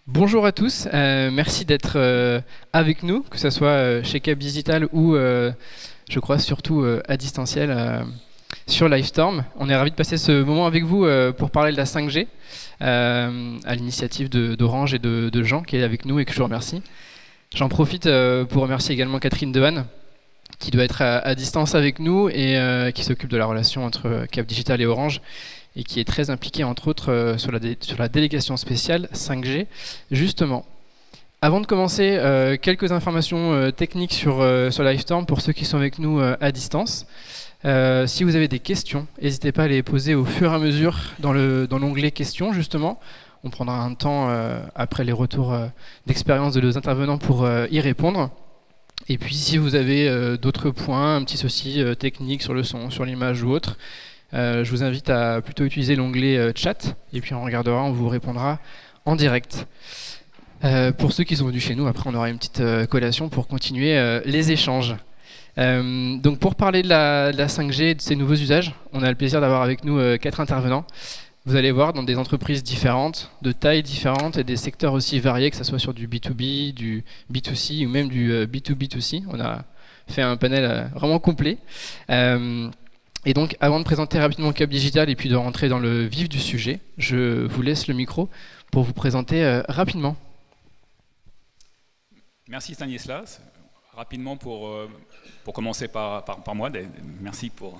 Bonjour à tous, merci d'être avec nous, que ce soit chez Cap Digital ou je crois surtout à distanciel sur Livestorm. On est ravis de passer ce moment avec vous pour parler de la 5G à l'initiative d'Orange et de Jean qui est avec nous et que je vous remercie. J'en profite pour remercier également Catherine Dehaene qui doit être à distance avec nous et qui s'occupe de la relation entre Cap Digital et Orange et qui est très impliqué entre autres sur la délégation spéciale 5G. Justement, avant de commencer, quelques informations techniques sur Livestorm pour ceux qui sont avec nous à distance. Si vous avez des questions, n'hésitez pas à les poser au fur et à mesure dans l'onglet questions justement. On prendra un temps après les retours d'expérience de nos intervenants pour y répondre. Et puis si vous avez d'autres points, un petit souci technique sur le son, sur l'image ou autre, je vous invite à plutôt utiliser l'onglet chat et puis on regardera, on vous répondra en direct. Pour ceux qui sont venus chez nous, après on aura une petite collation pour continuer les échanges. Donc pour parler de la 5G et de ses nouveaux usages, on a le plaisir d'avoir avec nous 4 intervenants. Vous allez voir dans des entreprises différentes, de tailles différentes et des secteurs aussi variés, que ce soit sur du B2B, du B2C ou même du B2B2C. On a fait un panel vraiment complet. Et donc, avant de présenter rapidement Cap Digital et puis de rentrer dans le vif du sujet, je vous laisse le micro pour vous présenter rapidement. Merci Stanislas. Rapidement pour commencer par moi, merci pour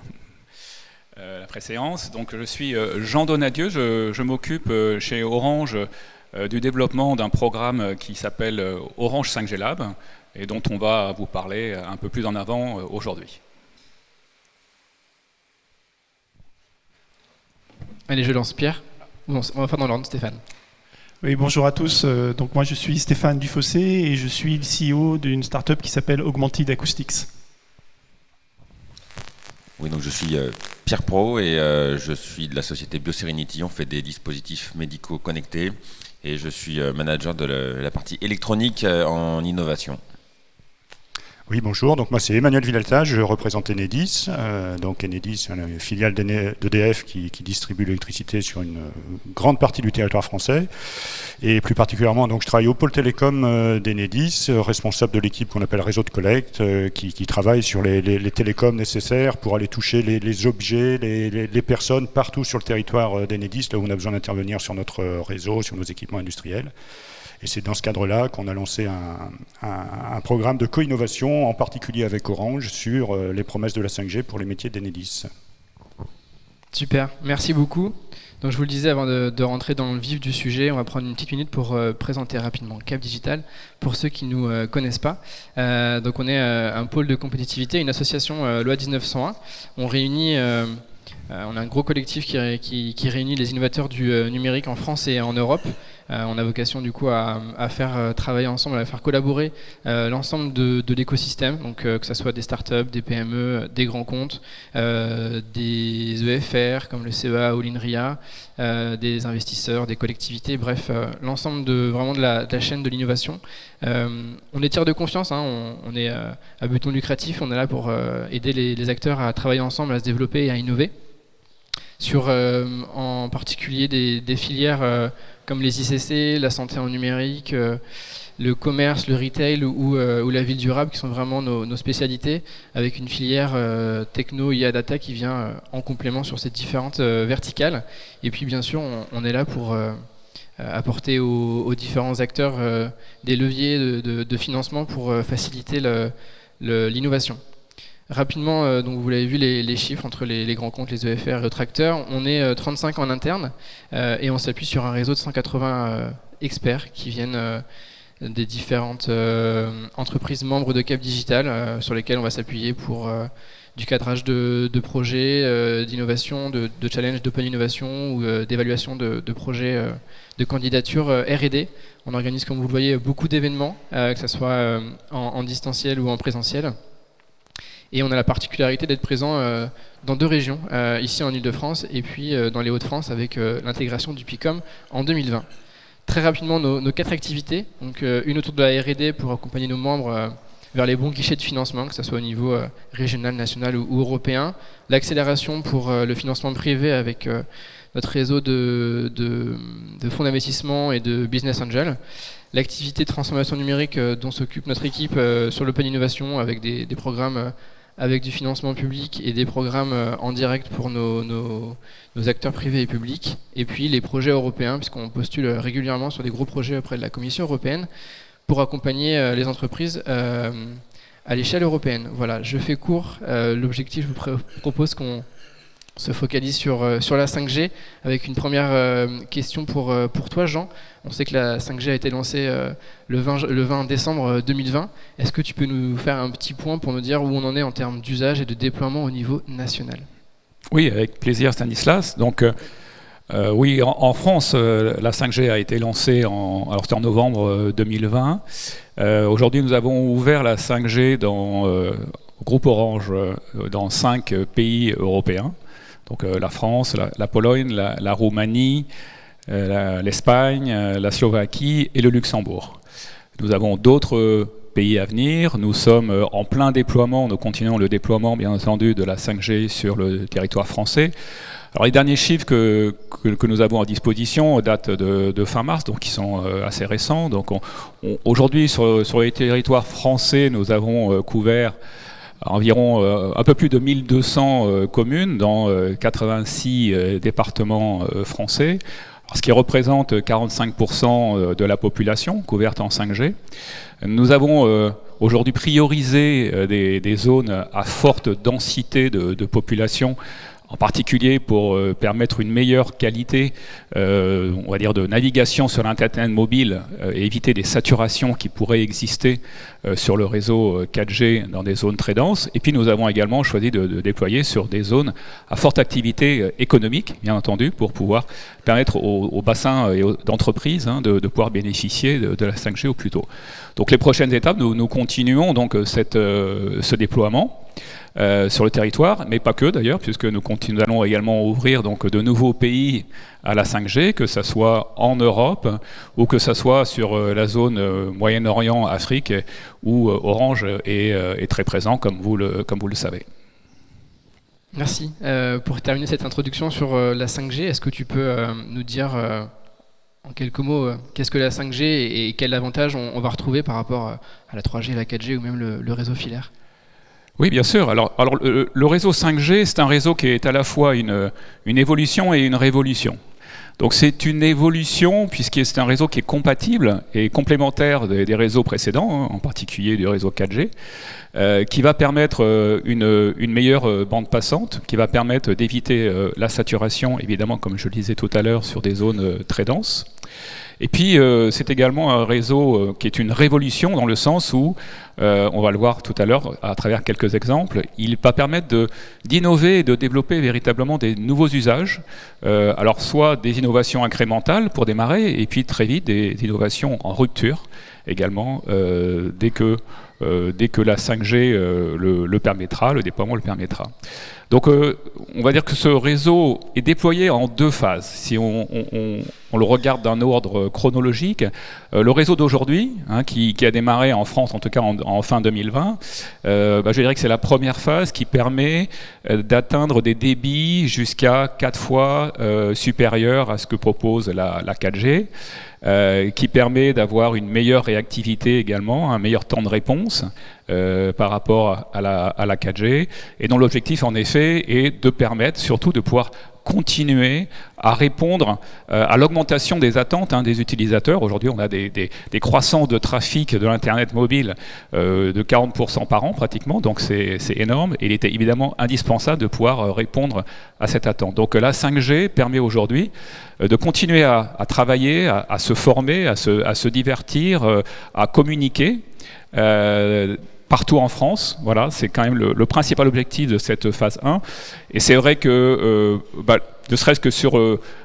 la préséance. Donc, je suis Jean Donadieu, je m'occupe chez Orange du développement d'un programme qui s'appelle Orange 5G Lab et dont on va vous parler un peu plus en avant aujourd'hui. Allez, je lance Pierre. Bon, on va faire dans l'ordre, Stéphane. Oui, bonjour à tous. Donc moi, je suis Stéphane Dufossé et je suis le CEO d'une start-up qui s'appelle Augmented Acoustics. Oui, donc je suis Pierre Pro et je suis de la société BioSerenity. On fait des dispositifs médicaux connectés et je suis manager de la partie électronique en innovation. Oui, bonjour. Donc moi, c'est Emmanuel Villalta, je représente Enedis. Donc Enedis, c'est une filiale d'EDF qui distribue l'électricité sur une grande partie du territoire français. Et plus particulièrement, donc je travaille au pôle télécom d'Enedis, responsable de l'équipe qu'on appelle réseau de collecte, qui travaille sur les télécoms nécessaires pour aller toucher les objets, les personnes partout sur le territoire d'Enedis, là où on a besoin d'intervenir sur notre réseau, sur nos équipements industriels. Et c'est dans ce cadre-là qu'on a lancé un programme de co-innovation, en particulier avec Orange, sur les promesses de la 5G pour les métiers d'Enedis. Super, merci beaucoup. Donc je vous le disais, avant de rentrer dans le vif du sujet, on va prendre une petite minute pour présenter rapidement Cap Digital, pour ceux qui ne nous connaissent pas. Donc on est un pôle de compétitivité, une association loi 1901. On réunit... on a un gros collectif qui réunit les innovateurs du numérique en France et en Europe. On a vocation du coup à faire travailler ensemble, à faire collaborer l'ensemble de l'écosystème, donc que ce soit des startups, des PME, des grands comptes, des EFR comme le CEA ou l'INRIA, des investisseurs, des collectivités, bref, l'ensemble de la chaîne de l'innovation. On est tiers de confiance, hein, on est à but non lucratif, on est là pour aider les acteurs à travailler ensemble, à se développer et à innover. Sur en particulier des filières comme les ICC, la santé en numérique, le commerce, le retail ou la ville durable qui sont vraiment nos spécialités, avec une filière techno IA data qui vient en complément sur ces différentes verticales. Et puis bien sûr on est là pour apporter aux différents acteurs des leviers de financement pour faciliter l'innovation. Rapidement, donc vous l'avez vu, les chiffres entre les grands comptes, les EFR et autres acteurs, on est 35 en interne et on s'appuie sur un réseau de 180 experts qui viennent des différentes entreprises membres de Cap Digital sur lesquelles on va s'appuyer pour du cadrage de projets, d'innovation, de challenge d'open innovation ou d'évaluation de projets de candidature R&D. On organise, comme vous le voyez, beaucoup d'événements, que ce soit en distanciel ou en présentiel. Et on a la particularité d'être présent dans 2 régions, ici en Ile-de-France et puis dans les Hauts-de-France avec l'intégration du PICOM en 2020. Très rapidement, nos 4 activités, donc une autour de la R&D pour accompagner nos membres vers les bons guichets de financement, que ce soit au niveau régional, national ou européen. L'accélération pour le financement privé avec notre réseau de fonds d'investissement et de business angel. L'activité de transformation numérique dont s'occupe notre équipe sur l'Open Innovation avec des programmes avec du financement public et des programmes en direct pour nos acteurs privés et publics. Et puis les projets européens, puisqu'on postule régulièrement sur des gros projets auprès de la Commission européenne pour accompagner les entreprises à l'échelle européenne. Voilà, je fais court. L'objectif, je vous propose qu'on se focalise sur la 5G avec une première question pour toi, Jean. On sait que la 5G a été lancée le 20 décembre 2020. Est-ce que tu peux nous faire un petit point pour nous dire où on en est en termes d'usage et de déploiement au niveau national? Oui, avec plaisir, Stanislas. Donc, oui, en France, la 5G a été lancée alors c'était en novembre 2020. Aujourd'hui, nous avons ouvert la 5G au groupe Orange dans 5 pays européens. Donc la France, la Pologne, la Roumanie, l'Espagne, la Slovaquie et le Luxembourg. Nous avons d'autres pays à venir. Nous sommes en plein déploiement. Nous continuons le déploiement, bien entendu, de la 5G sur le territoire français. Alors les derniers chiffres que nous avons à disposition datent de fin mars, donc qui sont assez récents. Donc aujourd'hui, sur les territoires français, nous avons couvert environ un peu plus de 1200 communes dans 86 départements français, ce qui représente 45% de la population couverte en 5G. Nous avons aujourd'hui priorisé des zones à forte densité de population, en particulier pour permettre une meilleure qualité, on va dire, de navigation sur l'Internet mobile et éviter des saturations qui pourraient exister sur le réseau 4G dans des zones très denses. Et puis nous avons également choisi de déployer sur des zones à forte activité économique, bien entendu, pour pouvoir permettre aux bassins d'entreprises de pouvoir bénéficier de la 5G au plus tôt. Donc les prochaines étapes, nous continuons donc ce déploiement sur le territoire, mais pas que d'ailleurs, puisque nous allons également ouvrir donc de nouveaux pays à la 5G, que ce soit en Europe ou que ce soit sur la zone Moyen-Orient, Afrique, où Orange est très présent, comme vous le savez. Merci. Pour terminer cette introduction sur la 5G, est-ce que tu peux nous dire en quelques mots qu'est-ce que la 5G et quel avantage on va retrouver par rapport à la 3G, la 4G ou même le réseau filaire? Oui, bien sûr. Alors le réseau 5G, c'est un réseau qui est à la fois une évolution et une révolution. Donc c'est une évolution puisque c'est un réseau qui est compatible et complémentaire des réseaux précédents, en particulier du réseau 4G, qui va permettre une meilleure bande passante, qui va permettre d'éviter la saturation, évidemment, comme je le disais tout à l'heure, sur des zones très denses. Et puis, c'est également un réseau qui est une révolution dans le sens où, on va le voir tout à l'heure à travers quelques exemples, il va permettre d'innover et de développer véritablement des nouveaux usages. Alors, soit des innovations incrémentales pour démarrer, et puis très vite des innovations en rupture également, dès que la 5G le permettra, le déploiement le permettra. Donc on va dire que ce réseau est déployé en 2 phases. Si on le regarde d'un ordre chronologique, le réseau d'aujourd'hui, qui a démarré en France, en tout cas en fin 2020, je dirais que c'est la première phase qui permet d'atteindre des débits jusqu'à 4 fois supérieurs à ce que propose la 4G. Qui permet d'avoir une meilleure réactivité également, un meilleur temps de réponse par rapport à la 4G, et dont l'objectif en effet est de permettre surtout de pouvoir continuer à répondre à l'augmentation des attentes des utilisateurs. Aujourd'hui, on a des croissances de trafic de l'Internet mobile de 40% par an pratiquement, donc c'est énorme, et il était évidemment indispensable de pouvoir répondre à cette attente. Donc la 5G permet aujourd'hui de continuer à travailler, à se former, à se divertir, à communiquer, partout en France. Voilà, c'est quand même le principal objectif de cette phase 1. Et c'est vrai que ne serait-ce que sur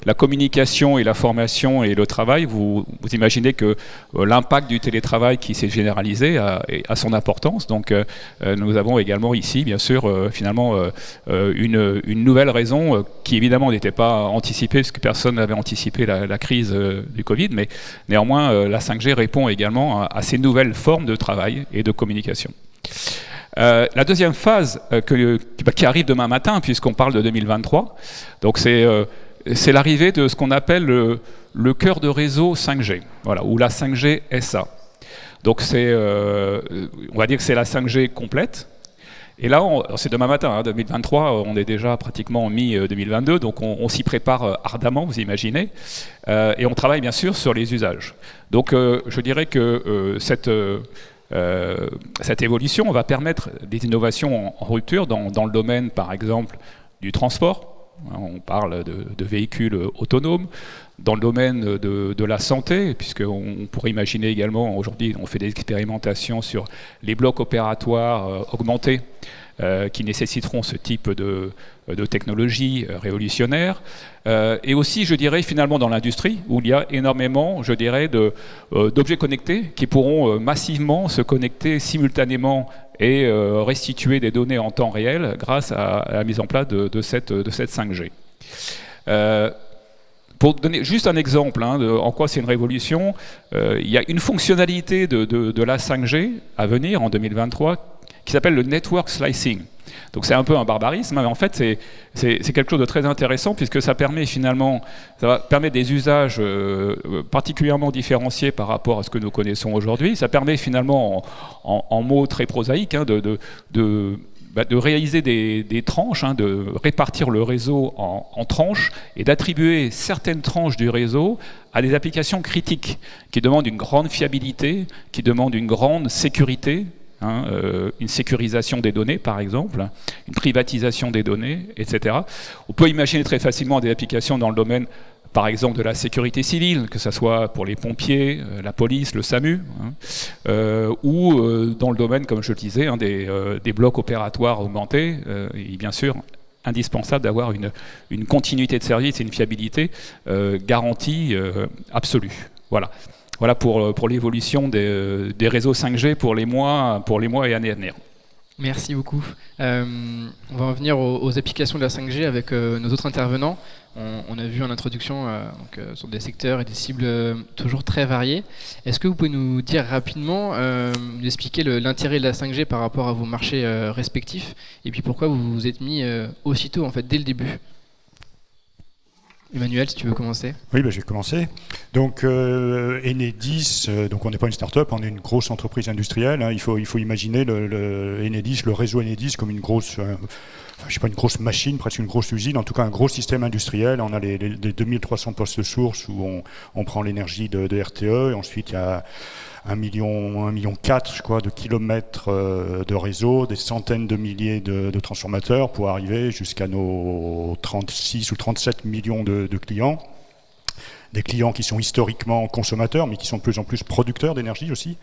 la communication et la formation et le travail, vous imaginez que l'impact du télétravail qui s'est généralisé a son importance. Donc nous avons également ici, bien sûr, finalement une nouvelle raison qui évidemment n'était pas anticipée, parce que personne n'avait anticipé la crise du Covid, mais néanmoins la 5G répond également à ces nouvelles formes de travail et de communication. La deuxième phase qui arrive demain matin, puisqu'on parle de 2023, donc c'est l'arrivée de ce qu'on appelle le cœur de réseau 5G, voilà, ou la 5G SA. Donc on va dire que c'est la 5G complète. Et là, c'est demain matin, 2023, on est déjà pratiquement en mi-2022, donc on s'y prépare ardemment, vous imaginez, et on travaille bien sûr sur les usages. Donc je dirais que cette évolution va permettre des innovations en rupture dans le domaine, par exemple, du transport. On parle de véhicules autonomes. Dans le domaine de la santé, puisqu'on pourrait imaginer également, aujourd'hui, on fait des expérimentations sur les blocs opératoires augmentés qui nécessiteront ce type de technologie révolutionnaire. Et aussi, je dirais, finalement, dans l'industrie, où il y a énormément, je dirais, d'objets connectés qui pourront massivement se connecter simultanément et restituer des données en temps réel grâce à la mise en place de cette 5G. Pour donner juste un exemple en quoi c'est une révolution, il y a une fonctionnalité de la 5G à venir en 2023 qui s'appelle le network slicing. Donc c'est un peu un barbarisme, mais en fait c'est quelque chose de très intéressant puisque ça permet finalement, ça va permettre des usages particulièrement différenciés par rapport à ce que nous connaissons aujourd'hui. Ça permet finalement, en mots très prosaïques, de réaliser des tranches, de répartir le réseau en tranches et d'attribuer certaines tranches du réseau à des applications critiques qui demandent une grande fiabilité, qui demandent une grande sécurité, une sécurisation des données par exemple, une privatisation des données, etc. On peut imaginer très facilement des applications dans le domaine par exemple de la sécurité civile, que ce soit pour les pompiers, la police, le SAMU, ou dans le domaine, comme je le disais, des blocs opératoires augmentés, et bien sûr indispensable d'avoir une continuité de service et une fiabilité garantie absolue. Voilà pour l'évolution des réseaux 5G pour les mois et années à venir. Merci beaucoup. On va en venir aux applications de la 5G avec nos autres intervenants. On a vu en introduction sur des secteurs et des cibles toujours très variés. Est-ce que vous pouvez nous dire rapidement, nous expliquer l'intérêt de la 5G par rapport à vos marchés respectifs et puis pourquoi vous vous êtes mis aussitôt, en fait, dès le début ? Emmanuel, si tu veux commencer. Oui, je vais commencer. Donc, Enedis, donc on n'est pas une start-up, on est une grosse entreprise industrielle. Il faut imaginer Enedis, le réseau Enedis comme une grosse, je sais pas, une grosse machine, presque une grosse usine, en tout cas un gros système industriel. On a les 2300 postes sources où on prend l'énergie de RTE, et ensuite il y a 1,4 million, je crois, de kilomètres de réseau, des centaines de milliers de transformateurs pour arriver jusqu'à nos 36 ou 37 millions de clients. Des clients qui sont historiquement consommateurs, mais qui sont de plus en plus producteurs d'énergie aussi.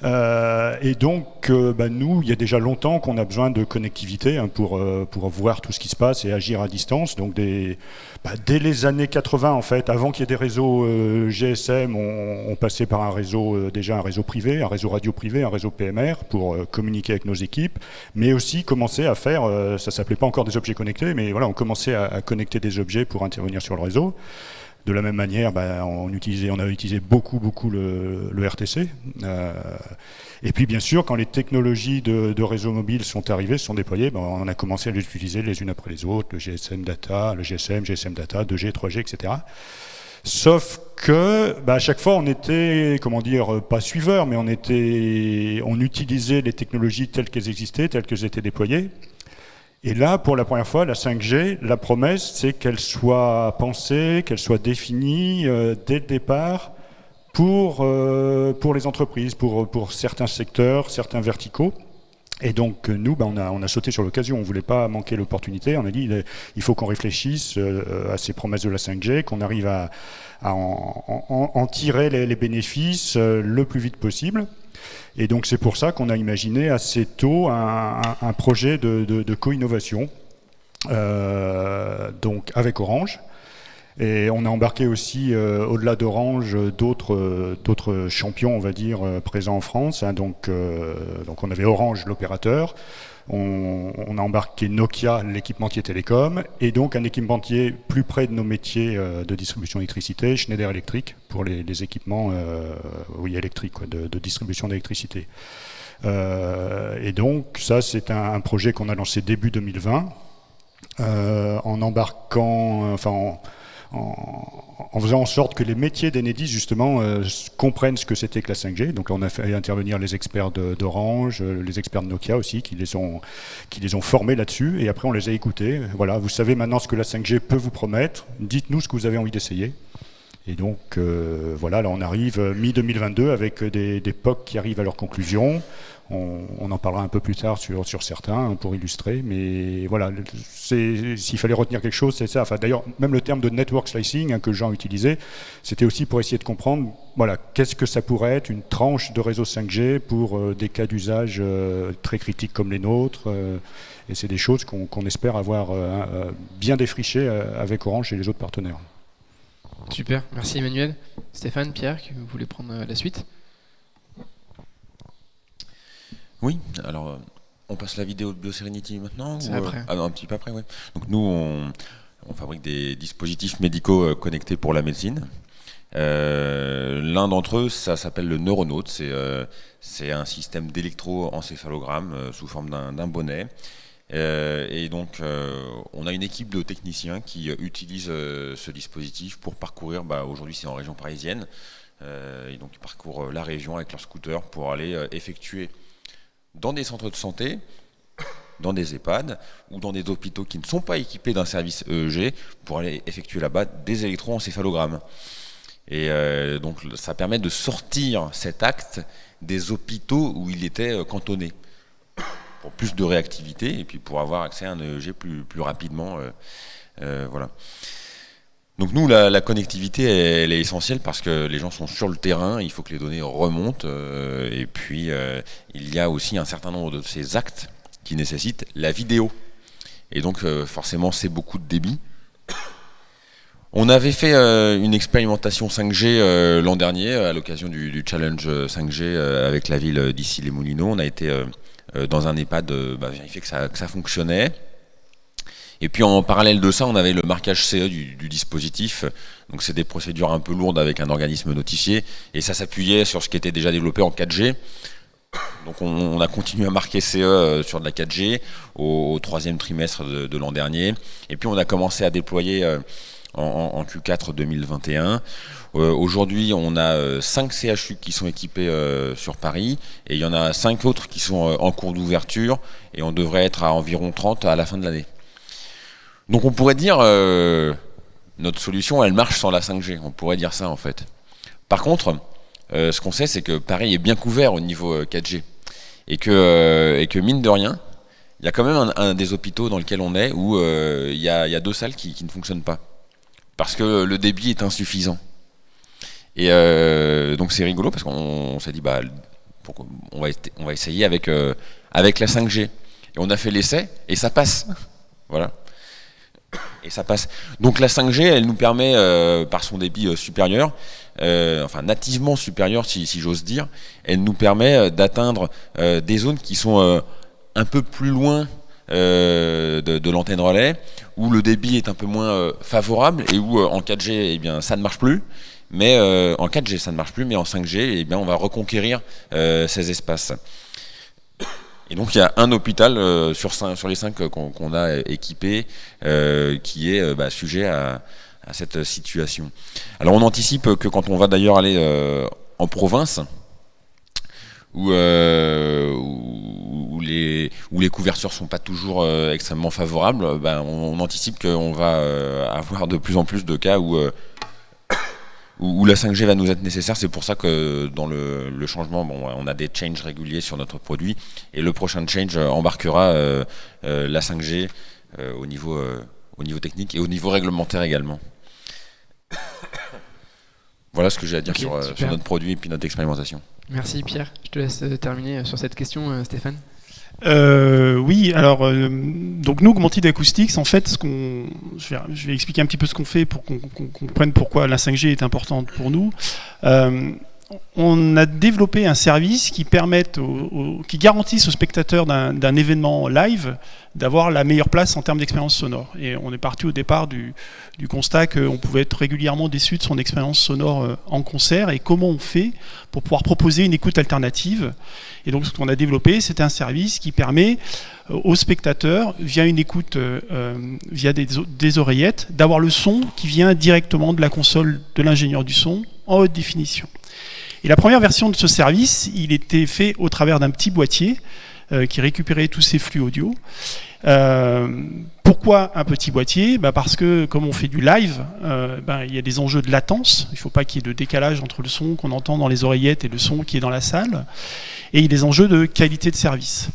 Et donc, nous, il y a déjà longtemps qu'on a besoin de connectivité pour voir tout ce qui se passe et agir à distance. Donc, dès les années 80, en fait, avant qu'il y ait des réseaux GSM, on passait par un réseau privé, un réseau radio privé, un réseau PMR pour communiquer avec nos équipes, mais aussi commencer à faire, ça s'appelait pas encore des objets connectés, mais voilà, on commençait à connecter des objets pour intervenir sur le réseau. De la même manière, on a utilisé beaucoup le RTC. Et puis, bien sûr, quand les technologies de réseau mobile sont arrivées, sont déployées, on a commencé à les utiliser les unes après les autres, le GSM Data, le GSM Data, 2G, 3G, etc. Sauf que, à chaque fois, on était, pas suiveurs, mais on utilisait les technologies telles qu'elles existaient, telles qu'elles étaient déployées. Et là, pour la première fois, la 5G, la promesse, c'est qu'elle soit pensée, qu'elle soit définie dès le départ pour les entreprises, pour certains secteurs, certains verticaux. Et donc, nous, on a sauté sur l'occasion. On ne voulait pas manquer l'opportunité. On a dit il faut qu'on réfléchisse à ces promesses de la 5G, qu'on arrive à en tirer les bénéfices le plus vite possible. Et donc c'est pour ça qu'on a imaginé assez tôt un projet de co-innovation donc avec Orange. Et on a embarqué aussi, au-delà d'Orange, d'autres champions, on va dire, présents en France. Hein. Donc on avait Orange, l'opérateur. On a embarqué Nokia, l'équipementier télécom, et donc un équipementier plus près de nos métiers de distribution d'électricité, Schneider Electric, pour les équipements électriques, quoi, de distribution d'électricité. Et donc ça, c'est un projet qu'on a lancé début 2020, en embarquant, en faisant en sorte que les métiers d'Enedis justement comprennent ce que c'était que la 5G. Donc là, on a fait intervenir les experts d'Orange, les experts de Nokia aussi, qui les ont formés là-dessus. Et après, on les a écoutés. Voilà, vous savez maintenant ce que la 5G peut vous promettre. Dites-nous ce que vous avez envie d'essayer. Et donc voilà, là on arrive mi-2022 avec des POC qui arrivent à leur conclusion. On en parlera un peu plus tard sur certains pour illustrer, mais voilà, s'il fallait retenir quelque chose, c'est ça. Enfin, d'ailleurs, même le terme de network slicing que Jean utilisait, c'était aussi pour essayer de comprendre, voilà, qu'est-ce que ça pourrait être une tranche de réseau 5G pour des cas d'usage très critiques comme les nôtres. Et c'est des choses qu'on espère avoir bien défrichées avec Orange et les autres partenaires. Super, merci Emmanuel. Stéphane, Pierre, vous voulez prendre la suite ? Oui, alors on passe la vidéo de BioSerenity maintenant C'est après. Ah non, un petit peu après, oui. Donc nous, on fabrique des dispositifs médicaux connectés pour la médecine. L'un d'entre eux, ça s'appelle le Neuronaute. C'est un système d'électroencéphalogramme sous forme d'un bonnet. Et donc, on a une équipe de techniciens qui utilisent ce dispositif pour parcourir, aujourd'hui c'est en région parisienne, et donc ils parcourent la région avec leur scooter pour aller effectuer dans des centres de santé, dans des EHPAD ou dans des hôpitaux qui ne sont pas équipés d'un service EEG pour aller effectuer là-bas des électroencéphalogrammes. Et donc ça permet de sortir cet acte des hôpitaux où il était cantonné, pour plus de réactivité et puis pour avoir accès à un EEG plus rapidement. Voilà. Donc nous, la connectivité, elle est essentielle parce que les gens sont sur le terrain, il faut que les données remontent, et puis il y a aussi un certain nombre de ces actes qui nécessitent la vidéo. Et donc forcément, c'est beaucoup de débit. On avait fait une expérimentation 5G l'an dernier à l'occasion du challenge 5G avec la ville d'Issy-les-Moulineaux. On a été dans un EHPAD vérifier que ça fonctionnait. Et puis en parallèle de ça, on avait le marquage CE du dispositif. Donc c'est des procédures un peu lourdes avec un organisme notifié. Et ça s'appuyait sur ce qui était déjà développé en 4G. Donc on a continué à marquer CE sur de la 4G au troisième trimestre de l'an dernier. Et puis on a commencé à déployer en Q4 2021. Aujourd'hui, on a 5 CHU qui sont équipés sur Paris. Et il y en a 5 autres qui sont en cours d'ouverture. Et on devrait être à environ 30 à la fin de l'année. Donc on pourrait dire, notre solution, elle marche sans la 5G. On pourrait dire ça en fait. Par contre, ce qu'on sait, c'est que Paris est bien couvert au niveau 4G. Et que mine de rien, il y a quand même un des hôpitaux dans lequel on est où il y a 2 salles qui ne fonctionnent pas. Parce que le débit est insuffisant. Et donc c'est rigolo parce qu'on s'est dit, on va essayer avec la 5G. Et on a fait l'essai et ça passe. Voilà. Et ça passe. Donc la 5G, elle nous permet, par son débit supérieur, nativement supérieur si j'ose dire, elle nous permet d'atteindre des zones qui sont un peu plus loin de l'antenne relais, où le débit est un peu moins favorable et où en 4G, ça ne marche plus. Mais en 4G, ça ne marche plus, mais en 5G, on va reconquérir ces espaces. Et donc il y a un hôpital sur les 5 qu'on a équipé qui est sujet à cette situation. Alors on anticipe que quand on va d'ailleurs aller en province, où les couvertures sont pas toujours extrêmement favorables, on anticipe qu'on va avoir de plus en plus de cas où la 5G va nous être nécessaire. C'est pour ça que dans le changement, on a des changes réguliers sur notre produit, et le prochain change embarquera la 5G au niveau technique et au niveau réglementaire également. Voilà ce que j'ai à dire sur notre produit et puis notre expérimentation. Merci Pierre. Je te laisse terminer sur cette question, Stéphane. Oui, alors donc nous, Augmented Acoustics, en fait, je vais expliquer un petit peu ce qu'on fait pour qu'on comprenne pourquoi la 5G est importante pour nous. On a développé un service qui qui garantisse aux spectateurs d'un événement live d'avoir la meilleure place en termes d'expérience sonore. Et on est parti au départ du constat qu'on pouvait être régulièrement déçu de son expérience sonore en concert, et comment on fait pour pouvoir proposer une écoute alternative. Et donc ce qu'on a développé, c'est un service qui permet aux spectateurs, via une écoute, via des oreillettes, d'avoir le son qui vient directement de la console de l'ingénieur du son en haute définition. Et la première version de ce service, il était fait au travers d'un petit boîtier qui récupérait tous ces flux audio. Pourquoi un petit boîtier ? Parce que comme on fait du live, il y a des enjeux de latence. Il ne faut pas qu'il y ait de décalage entre le son qu'on entend dans les oreillettes et le son qui est dans la salle. Et il y a des enjeux de qualité de service.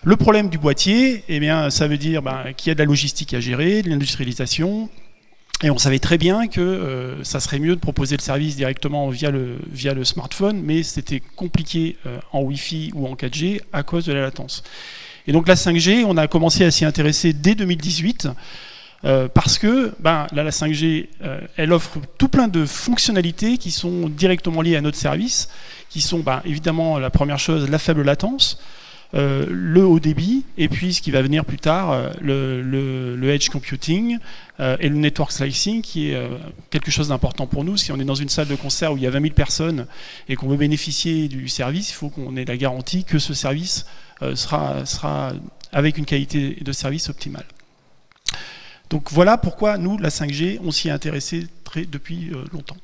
Le problème du boîtier, ça veut dire qu'il y a de la logistique à gérer, de l'industrialisation. Et on savait très bien que ça serait mieux de proposer le service directement via le smartphone, mais c'était compliqué en Wi-Fi ou en 4G à cause de la latence. Et donc la 5G, on a commencé à s'y intéresser dès 2018, parce que la 5G, elle offre tout plein de fonctionnalités qui sont directement liées à notre service, qui sont évidemment, la première chose, la faible latence, le haut débit, et puis ce qui va venir plus tard, le edge computing et le network slicing, qui est quelque chose d'important pour nous. Si on est dans une salle de concert où il y a 20 000 personnes et qu'on veut bénéficier du service, il faut qu'on ait la garantie que ce service sera avec une qualité de service optimale. Donc voilà pourquoi nous, la 5G, on s'y est intéressé depuis longtemps.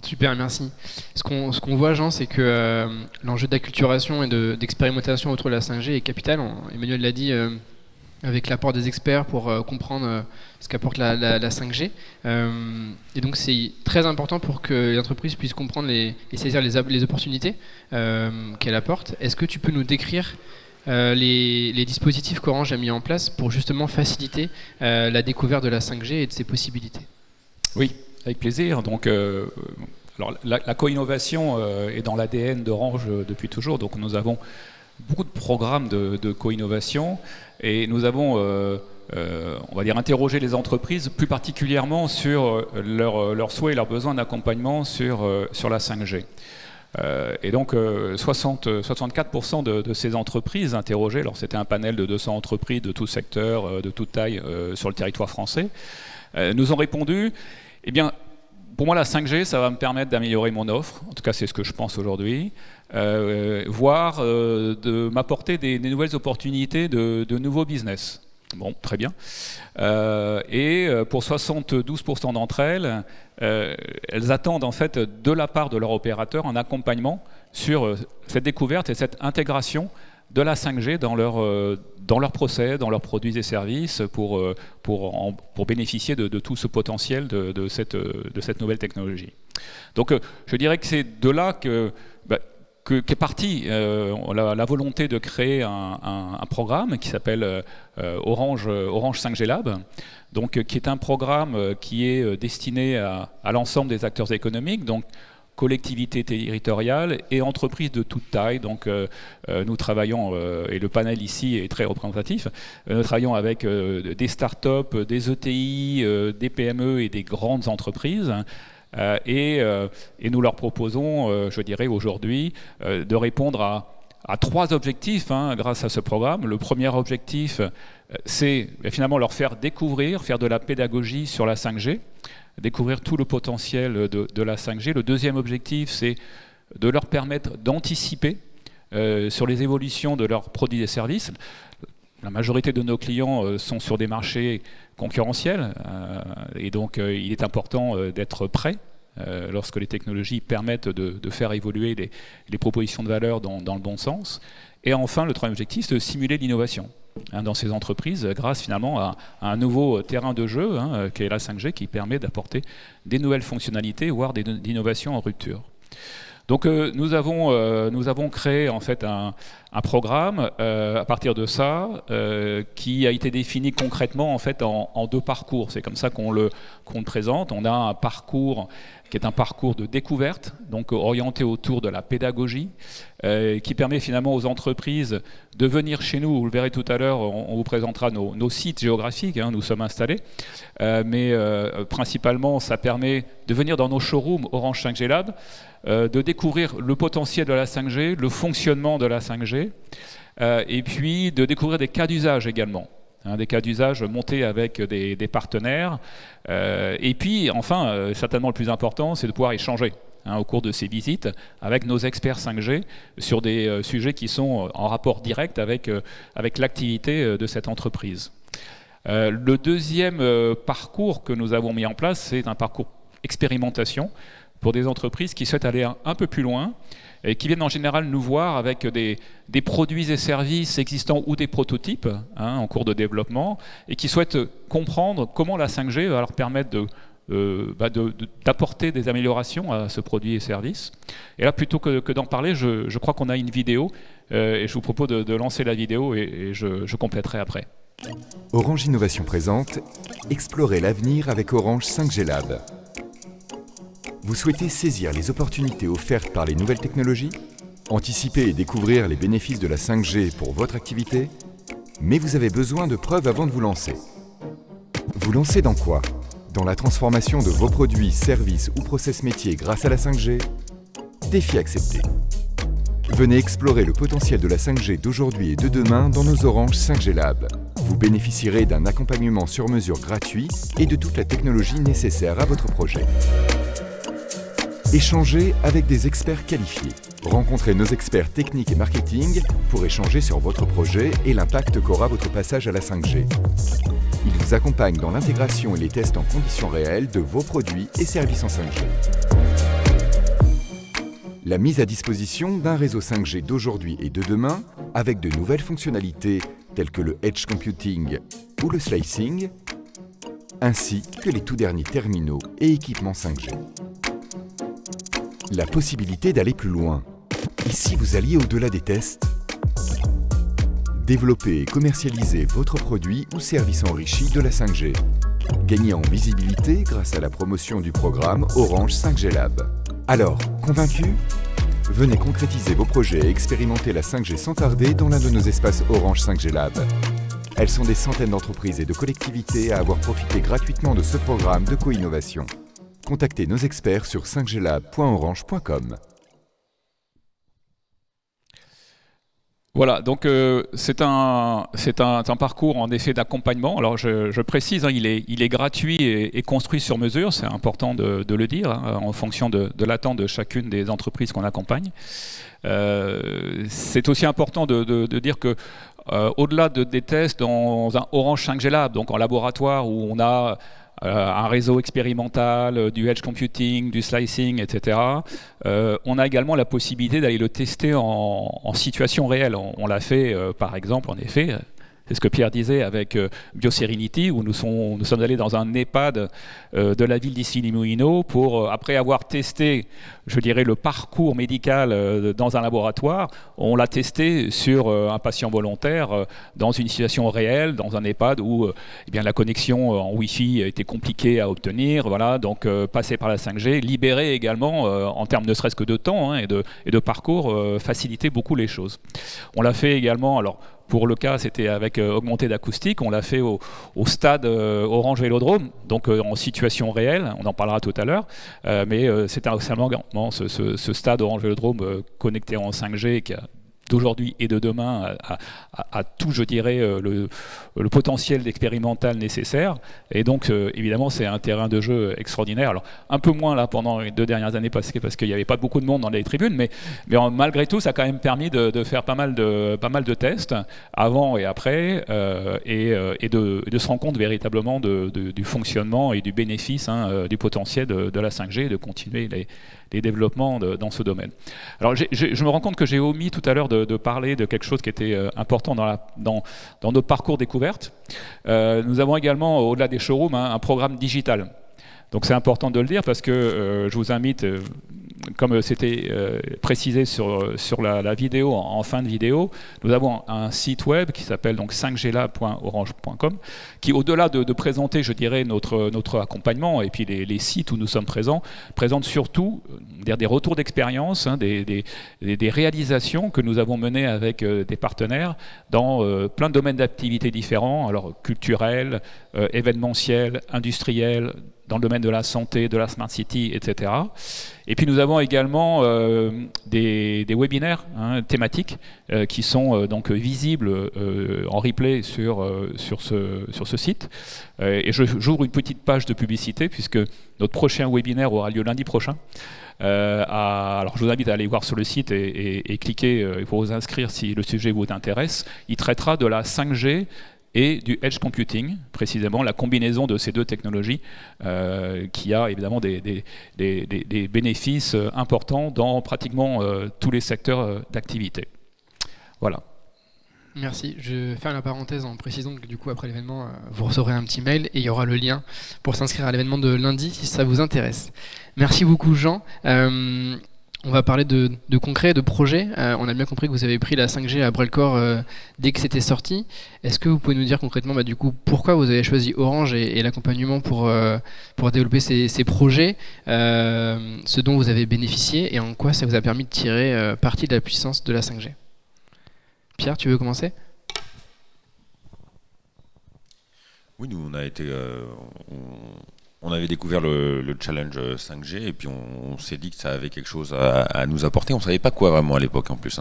Super, merci. Ce qu'on voit, Jean, c'est que l'enjeu d'acculturation et d'expérimentation autour de la 5G est capital. Emmanuel l'a dit, avec l'apport des experts pour comprendre ce qu'apporte la 5G. Et donc c'est très important pour que les entreprises puissent comprendre et saisir les opportunités qu'elle apporte. Est-ce que tu peux nous décrire les dispositifs qu'Orange a mis en place pour justement faciliter la découverte de la 5G et de ses possibilités ? Oui, avec plaisir. Donc, alors, la co-innovation est dans l'ADN d'Orange depuis toujours. Donc nous avons beaucoup de programmes de co-innovation, et nous avons, on va dire, interrogé les entreprises plus particulièrement sur leurs souhaits et leurs besoins d'accompagnement sur la 5G. Et donc 64% de ces entreprises interrogées, alors c'était un panel de 200 entreprises de tout secteur, de toute taille sur le territoire français, nous ont répondu, eh bien, pour moi la 5G, ça va me permettre d'améliorer mon offre, en tout cas c'est ce que je pense aujourd'hui, voire de m'apporter des nouvelles opportunités de nouveaux business. Bon, très bien. Et pour 72% d'entre elles, elles attendent en fait de la part de leur opérateur un accompagnement sur cette découverte et cette intégration de la 5G dans leur procès, dans leurs produits et services pour bénéficier de tout ce potentiel de cette nouvelle technologie. Donc je dirais que c'est de là qu'est partie la volonté de créer un programme qui s'appelle Orange 5G Lab, donc, qui est un programme qui est destiné à l'ensemble des acteurs économiques, donc collectivités territoriales et entreprises de toute taille. Donc nous travaillons, et le panel ici est très représentatif, nous travaillons avec des startups, des ETI, des PME et des grandes entreprises. Et nous leur proposons, je dirais aujourd'hui, de répondre à 3 objectifs grâce à ce programme. Le premier objectif, c'est finalement leur faire découvrir, faire de la pédagogie sur la 5G, découvrir tout le potentiel de la 5G. Le deuxième objectif, c'est de leur permettre d'anticiper sur les évolutions de leurs produits et services. La majorité de nos clients sont sur des marchés concurrentiels, et donc il est important d'être prêt lorsque les technologies permettent de faire évoluer les propositions de valeur dans le bon sens. Et enfin, le troisième objectif, c'est de simuler l'innovation dans ces entreprises grâce finalement à un nouveau terrain de jeu qui est la 5G, qui permet d'apporter des nouvelles fonctionnalités, voire des innovations en rupture. Donc nous avons créé en fait un programme à partir de ça qui a été défini concrètement en fait en 2 parcours. C'est comme ça qu'on le présente. On a un parcours qui est un parcours de découverte, donc orienté autour de la pédagogie, qui permet finalement aux entreprises de venir chez nous. Vous le verrez tout à l'heure, on vous présentera nos sites géographiques, nous sommes installés, mais principalement ça permet de venir dans nos showrooms Orange 5G Lab, de découvrir le potentiel de la 5G, le fonctionnement de la 5G, et puis de découvrir des cas d'usage également. Des cas d'usage montés avec des partenaires. Et puis, enfin, certainement le plus important, c'est de pouvoir échanger au cours de ces visites avec nos experts 5G sur des sujets qui sont en rapport direct avec l'activité de cette entreprise. Le deuxième parcours que nous avons mis en place, c'est un parcours expérimentation pour des entreprises qui souhaitent aller un peu plus loin et qui viennent en général nous voir avec des produits et services existants ou des prototypes en cours de développement et qui souhaitent comprendre comment la 5G va leur permettre d'apporter des améliorations à ce produit et service. Et là, plutôt que d'en parler, je crois qu'on a une vidéo et je vous propose de lancer la vidéo et je compléterai après. Orange Innovation présente « Explorer l'avenir avec Orange 5G Lab ». Vous souhaitez saisir les opportunités offertes par les nouvelles technologies, anticiper et découvrir les bénéfices de la 5G pour votre activité, mais vous avez besoin de preuves avant de vous lancer. Vous lancez dans quoi? Dans la transformation de vos produits, services ou process métiers grâce à la 5G? Défi accepté. Venez explorer le potentiel de la 5G d'aujourd'hui et de demain dans nos Orange 5G Lab. Vous bénéficierez d'un accompagnement sur mesure gratuit et de toute la technologie nécessaire à votre projet. Échangez avec des experts qualifiés. Rencontrez nos experts techniques et marketing pour échanger sur votre projet et l'impact qu'aura votre passage à la 5G. Ils vous accompagnent dans l'intégration et les tests en conditions réelles de vos produits et services en 5G. La mise à disposition d'un réseau 5G d'aujourd'hui et de demain avec de nouvelles fonctionnalités telles que le Edge Computing ou le Slicing, ainsi que les tout derniers terminaux et équipements 5G. La possibilité d'aller plus loin. Et si vous alliez au-delà des tests? Développer et commercialiser votre produit ou service enrichi de la 5G. Gagner en visibilité grâce à la promotion du programme Orange 5G Lab. Alors, convaincu? Venez concrétiser vos projets et expérimenter la 5G sans tarder dans l'un de nos espaces Orange 5G Lab. Elles sont des centaines d'entreprises et de collectivités à avoir profité gratuitement de ce programme de co-innovation. Contactez nos experts sur 5glab.orange.com. Voilà, donc c'est un parcours en effet d'accompagnement. Alors je précise, il est gratuit et construit sur mesure, c'est important de le dire, en fonction de l'attente de chacune des entreprises qu'on accompagne. C'est aussi important de dire que au-delà des tests dans un Orange 5G Lab, donc en laboratoire où on a un réseau expérimental, du edge computing, du slicing, etc. On a également la possibilité d'aller le tester en situation réelle. On l'a fait, par exemple, en effet, c'est ce que Pierre disait avec BioSerenity, où nous sommes allés dans un EHPAD de la ville d'Issy-les-Moulineaux pour, après avoir testé, je dirais, le parcours médical dans un laboratoire, on l'a testé sur un patient volontaire dans une situation réelle, dans un EHPAD où eh bien, la connexion en Wi-Fi était compliquée à obtenir, voilà, donc passer par la 5G, libérer également, en termes ne serait-ce que de temps et de parcours, faciliter beaucoup les choses. On l'a fait également, alors, pour le cas, c'était avec augmenté d'acoustique. On l'a fait au stade Orange Vélodrome, donc en situation réelle. On en parlera tout à l'heure. Mais c'est seulement ce stade Orange Vélodrome connecté en 5G qui a d'aujourd'hui et de demain à tout, je dirais, le potentiel expérimental nécessaire. Et donc, évidemment, c'est un terrain de jeu extraordinaire. Alors, un peu moins là pendant les 2 dernières années parce qu'il n'y avait pas beaucoup de monde dans les tribunes, mais malgré tout, ça a quand même permis de faire pas mal de tests avant et après, et de se rendre compte véritablement du fonctionnement et du bénéfice, du potentiel de la 5G et de continuer les développements dans ce domaine. Alors, je me rends compte que j'ai omis tout à l'heure de parler de quelque chose qui était important dans notre parcours découverte. Nous avons également, au-delà des showrooms, un programme digital. Donc c'est important de le dire parce que je vous invite, comme c'était précisé sur la vidéo, en fin de vidéo, nous avons un site web qui s'appelle donc 5glab.orange.com qui, au-delà de présenter, je dirais, notre accompagnement et puis les sites où nous sommes présents, présente surtout des retours d'expérience, hein, des réalisations que nous avons menées avec des partenaires dans plein de domaines d'activités différents, alors culturels, événementiels, industriels, dans le domaine de la santé, de la Smart City, etc. Et puis nous avons également des webinaires thématiques qui sont donc visibles en replay sur ce site. Et j'ouvre une petite page de publicité puisque notre prochain webinaire aura lieu lundi prochain. Alors je vous invite à aller voir sur le site et cliquer pour vous inscrire si le sujet vous intéresse. Il traitera de la 5G et du edge computing, précisément la combinaison de ces deux technologies qui a évidemment des bénéfices importants dans pratiquement tous les secteurs d'activité. Voilà. Merci. Je vais faire la parenthèse en précisant que du coup après l'événement, vous recevrez un petit mail et il y aura le lien pour s'inscrire à l'événement de lundi si ça vous intéresse. Merci beaucoup Jean. On va parler de concret, de projet. On a bien compris que vous avez pris la 5G à bras-le-corps dès que c'était sorti. Est-ce que vous pouvez nous dire concrètement du coup, pourquoi vous avez choisi Orange et l'accompagnement pour développer ces projets, ce dont vous avez bénéficié et en quoi ça vous a permis de tirer parti de la puissance de la 5G? Pierre, tu veux commencer? Oui, nous on a été... On avait découvert le challenge 5G et puis on s'est dit que ça avait quelque chose à nous apporter. On ne savait pas quoi vraiment à l'époque en plus.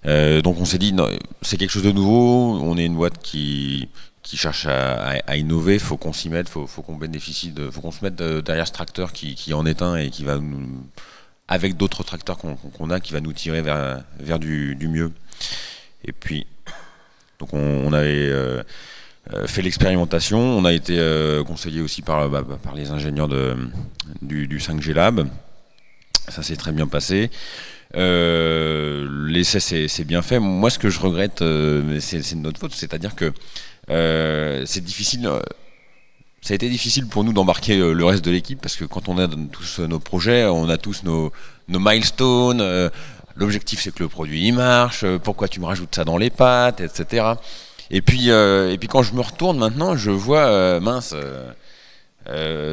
Donc on s'est dit, c'est quelque chose de nouveau, on est une boîte qui cherche à innover, il faut qu'on s'y mette, faut qu'on bénéficie, faut qu'on se mette derrière ce tracteur qui en est un et qui va nous, avec d'autres tracteurs qu'on a, qui va nous tirer vers du mieux. Et puis, donc on avait... fait l'expérimentation, on a été conseillé aussi par les ingénieurs du 5G Lab, ça s'est très bien passé. L'essai c'est bien fait. Moi ce que je regrette, c'est de notre faute, c'est-à-dire que c'est difficile, ça a été difficile pour nous d'embarquer le reste de l'équipe parce que quand on a tous nos projets, on a tous nos milestones, l'objectif c'est que le produit il marche, pourquoi tu me rajoutes ça dans les pattes, etc. Et puis quand je me retourne maintenant, je vois,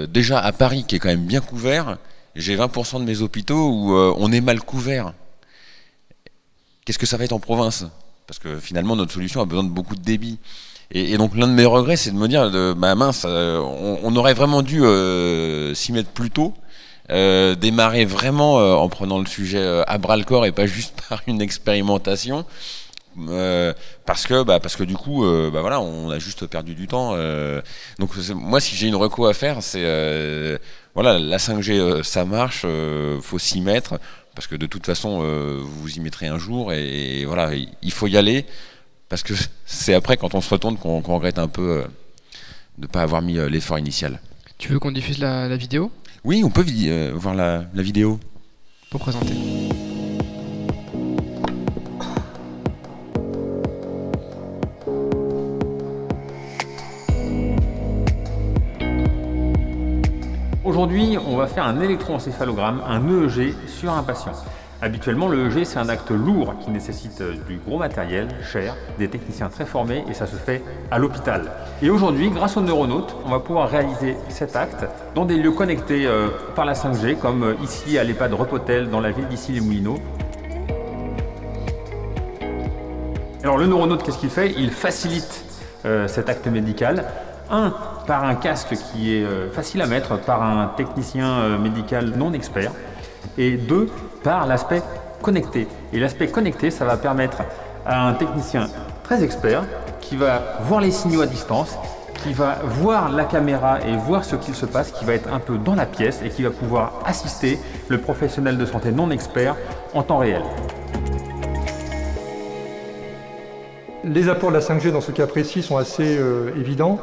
déjà à Paris, qui est quand même bien couvert, j'ai 20% de mes hôpitaux où on est mal couvert. Qu'est-ce que ça va être en province? Parce que finalement, notre solution a besoin de beaucoup de débit. Et donc l'un de mes regrets, c'est de me dire, on aurait vraiment dû s'y mettre plus tôt, démarrer vraiment en prenant le sujet à bras-le-corps et pas juste par une expérimentation. Parce que du coup voilà, on a juste perdu du temps, donc moi si j'ai une reco à faire c'est voilà, la 5G ça marche, faut s'y mettre parce que de toute façon vous vous y mettrez un jour et voilà, il faut y aller parce que c'est après quand on se retourne qu'on regrette un peu de ne pas avoir mis l'effort initial. Tu veux qu'on diffuse la vidéo? Oui, on peut voir la vidéo pour présenter. Aujourd'hui, on va faire un électroencéphalogramme, un EEG, sur un patient. Habituellement, le EEG, c'est un acte lourd qui nécessite du gros matériel, cher, des techniciens très formés et ça se fait à l'hôpital. Et aujourd'hui, grâce aux neuronautes, on va pouvoir réaliser cet acte dans des lieux connectés par la 5G, comme ici à l'EHPAD Repotel dans la ville d'Issy-les-Moulineaux. Alors le neuronaute, qu'est-ce qu'il fait? Il facilite cet acte médical. Par un casque qui est facile à mettre par un technicien médical non expert. Et 2, par l'aspect connecté. Et l'aspect connecté, ça va permettre à un technicien très expert qui va voir les signaux à distance, qui va voir la caméra et voir ce qu'il se passe, qui va être un peu dans la pièce et qui va pouvoir assister le professionnel de santé non expert en temps réel. Les apports de la 5G dans ce cas précis sont assez évidents,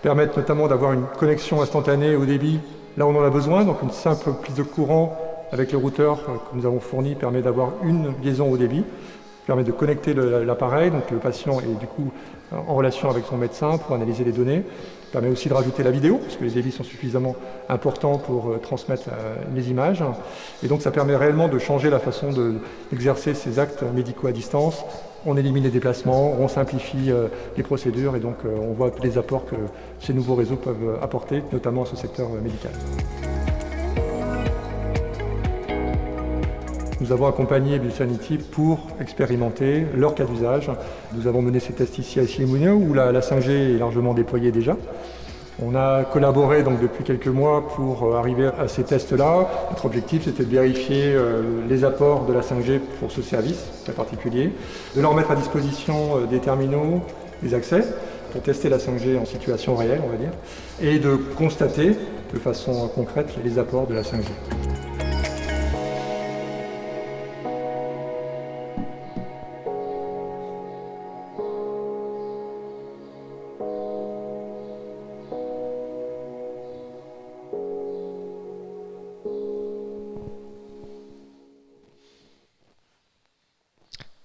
permettent notamment d'avoir une connexion instantanée au débit là où on en a besoin, donc une simple prise de courant avec le routeur que nous avons fourni permet d'avoir une liaison au débit, permet de connecter l'appareil, donc le patient est du coup en relation avec son médecin pour analyser les données. permet aussi de rajouter la vidéo, parce que les débits sont suffisamment importants pour transmettre les images. Et donc ça permet réellement de changer la façon d'exercer ces actes médicaux à distance. On élimine les déplacements, on simplifie les procédures et donc on voit tous les apports que ces nouveaux réseaux peuvent apporter, notamment à ce secteur médical. Nous avons accompagné Biosanity pour expérimenter leur cas d'usage. Nous avons mené ces tests ici à Issy-les-Moulineaux où la 5G est largement déployée déjà. On a collaboré donc depuis quelques mois pour arriver à ces tests-là. Notre objectif c'était de vérifier les apports de la 5G pour ce service très particulier, de leur mettre à disposition des terminaux, des accès pour tester la 5G en situation réelle, on va dire, et de constater de façon concrète les apports de la 5G.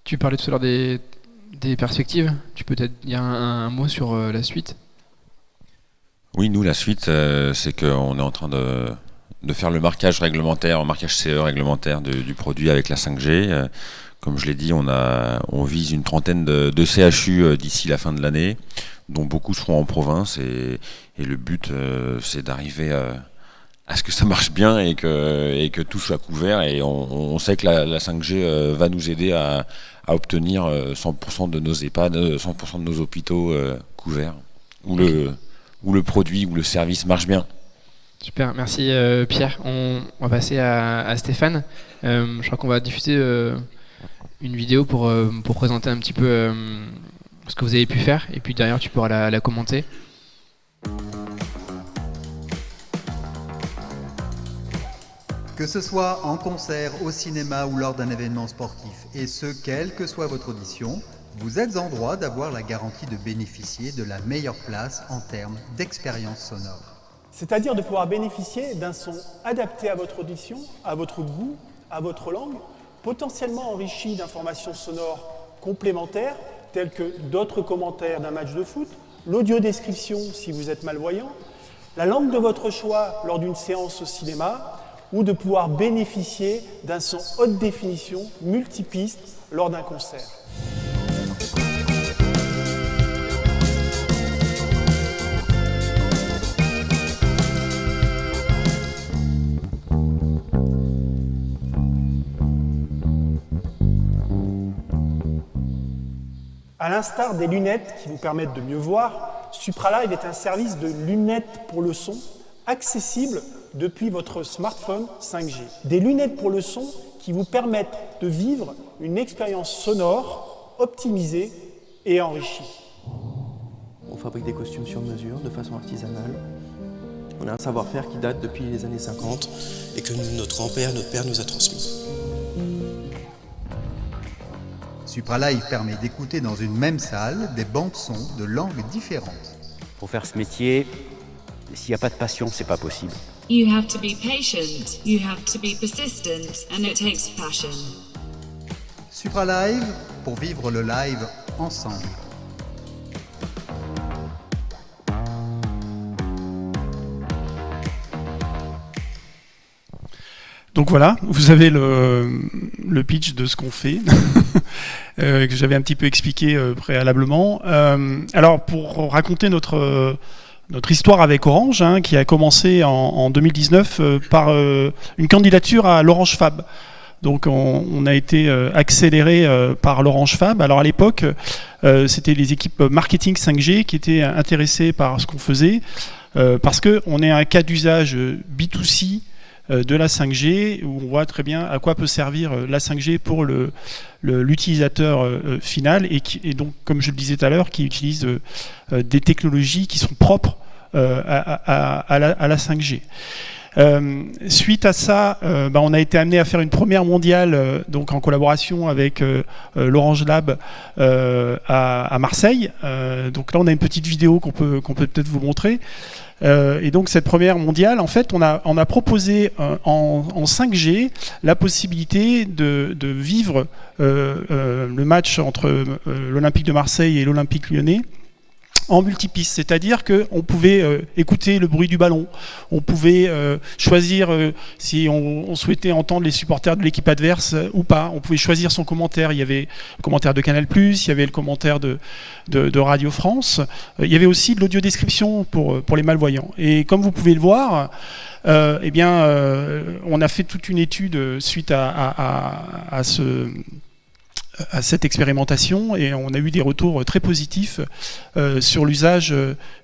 Tu parlais tout à l'heure des perspectives. Tu peux peut-être dire un mot sur la suite? Oui, nous, la suite, c'est qu'on est en train de faire le marquage réglementaire, le marquage CE réglementaire du produit avec la 5G. Comme je l'ai dit, on vise une trentaine de CHU d'ici la fin de l'année, dont beaucoup seront en province. Et le but, c'est d'arriver à ce que ça marche bien et que tout soit couvert. Et on sait que la 5G va nous aider à obtenir 100% de nos EHPAD, 100% de nos hôpitaux couverts, où le produit, où le service marche bien. Super, merci Pierre. On va passer à Stéphane. Je crois qu'on va diffuser une vidéo pour présenter un petit peu ce que vous avez pu faire, et puis derrière tu pourras la commenter. Que ce soit en concert, au cinéma ou lors d'un événement sportif, et ce, quelle que soit votre audition, vous êtes en droit d'avoir la garantie de bénéficier de la meilleure place en termes d'expérience sonore. C'est-à-dire de pouvoir bénéficier d'un son adapté à votre audition, à votre goût, à votre langue, potentiellement enrichi d'informations sonores complémentaires, telles que d'autres commentaires d'un match de foot, l'audio-description si vous êtes malvoyant, la langue de votre choix lors d'une séance au cinéma, ou de pouvoir bénéficier d'un son haute définition multipiste lors d'un concert. À l'instar des lunettes qui vous permettent de mieux voir, SupraLive est un service de lunettes pour le son accessible depuis votre smartphone 5G. Des lunettes pour le son qui vous permettent de vivre une expérience sonore optimisée et enrichie. On fabrique des costumes sur mesure, de façon artisanale. On a un savoir-faire qui date depuis les années 50 et que notre grand-père, notre père nous a transmis. SupraLive permet d'écouter dans une même salle des bandes son de langues différentes. Pour faire ce métier, s'il n'y a pas de passion, c'est pas possible. You have to be patient, you have to be persistent, and it takes passion. SupraLive, pour vivre le live ensemble. Donc voilà, vous avez le pitch de ce qu'on fait, que j'avais un petit peu expliqué préalablement. Alors pour raconter notre histoire avec Orange, qui a commencé en 2019 par une candidature à l'Orange Fab. Donc on a été accéléré par l'Orange Fab. Alors à l'époque, c'était les équipes marketing 5G qui étaient intéressées par ce qu'on faisait, parce qu'on est un cas d'usage B2C de la 5G, où on voit très bien à quoi peut servir la 5G pour l'utilisateur final, et donc, comme je le disais tout à l'heure, qui utilise des technologies qui sont propres à la 5G. Suite à ça, on a été amené à faire une première mondiale, donc en collaboration avec l'Orange Lab à Marseille. Donc là, on a une petite vidéo qu'on peut peut-être vous montrer. Et donc cette première mondiale, en fait, on a proposé en 5G la possibilité de vivre le match entre l'Olympique de Marseille et l'Olympique Lyonnais en multipiste, c'est-à-dire qu'on pouvait écouter le bruit du ballon, on pouvait choisir si on souhaitait entendre les supporters de l'équipe adverse ou pas, on pouvait choisir son commentaire, il y avait le commentaire de Canal+, il y avait le commentaire de Radio France, il y avait aussi de l'audio-description pour les malvoyants. Et comme vous pouvez le voir, on a fait toute une étude suite à cette expérimentation et on a eu des retours très positifs sur l'usage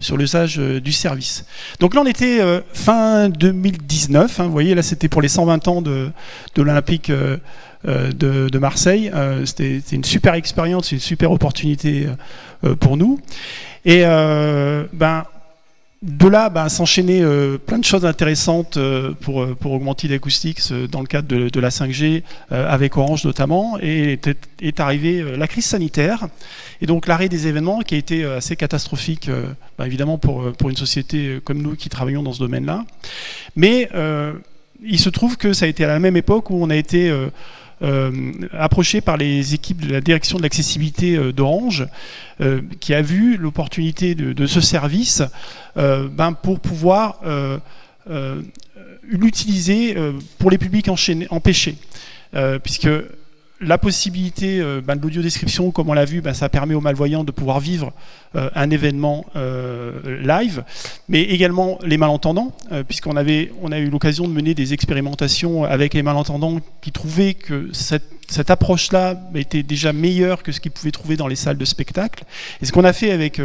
du service. Donc là on était fin 2019, vous voyez là c'était pour les 120 ans de l'Olympique de Marseille. C'était une super expérience, une super opportunité pour nous. Et de là, s'enchaîner plein de choses intéressantes pour Augmented Acoustics dans le cadre de la 5G avec Orange notamment, et est arrivée la crise sanitaire et donc l'arrêt des événements qui a été assez catastrophique évidemment pour une société comme nous qui travaillons dans ce domaine-là. Mais il se trouve que ça a été à la même époque où on a été approché par les équipes de la direction de l'accessibilité d'Orange qui a vu l'opportunité de ce service pour pouvoir l'utiliser pour les publics empêchés, puisque la possibilité de l'audiodescription, comme on l'a vu, ça permet aux malvoyants de pouvoir vivre un événement live, mais également les malentendants, puisqu'on a eu l'occasion de mener des expérimentations avec les malentendants qui trouvaient que cette approche-là était déjà meilleure que ce qu'ils pouvaient trouver dans les salles de spectacle. Et ce qu'on a fait avec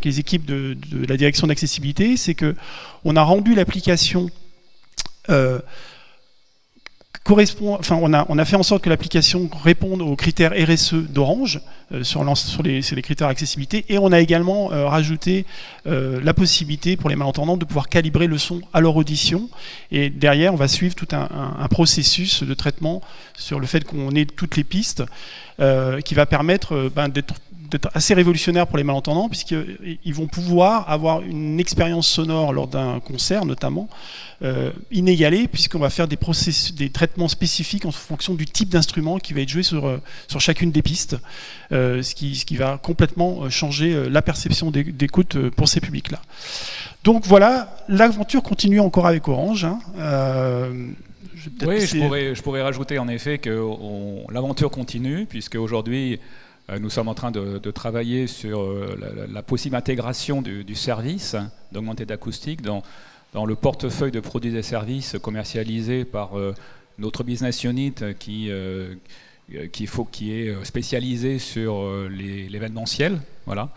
les équipes de la direction d'accessibilité, c'est qu'on a rendu l'application on a fait en sorte que l'application réponde aux critères RSE d'Orange sur les critères d'accessibilité, et on a également rajouté la possibilité pour les malentendants de pouvoir calibrer le son à leur audition, et derrière on va suivre tout un processus de traitement sur le fait qu'on ait toutes les pistes qui va permettre d'être assez révolutionnaire pour les malentendants, puisqu'ils vont pouvoir avoir une expérience sonore lors d'un concert notamment inégalée, puisqu'on va faire des traitements spécifiques en fonction du type d'instrument qui va être joué sur chacune des pistes, ce qui va complètement changer la perception d'écoute pour ces publics-là. Donc voilà, l'aventure continue encore avec Orange. Je pourrais rajouter en effet que l'aventure continue, puisque aujourd'hui nous sommes en train de travailler sur la possible intégration du service d'Augmented Acoustics dans le portefeuille de produits et services commercialisés par notre business unit qui est spécialisé sur l'événementiel. Voilà.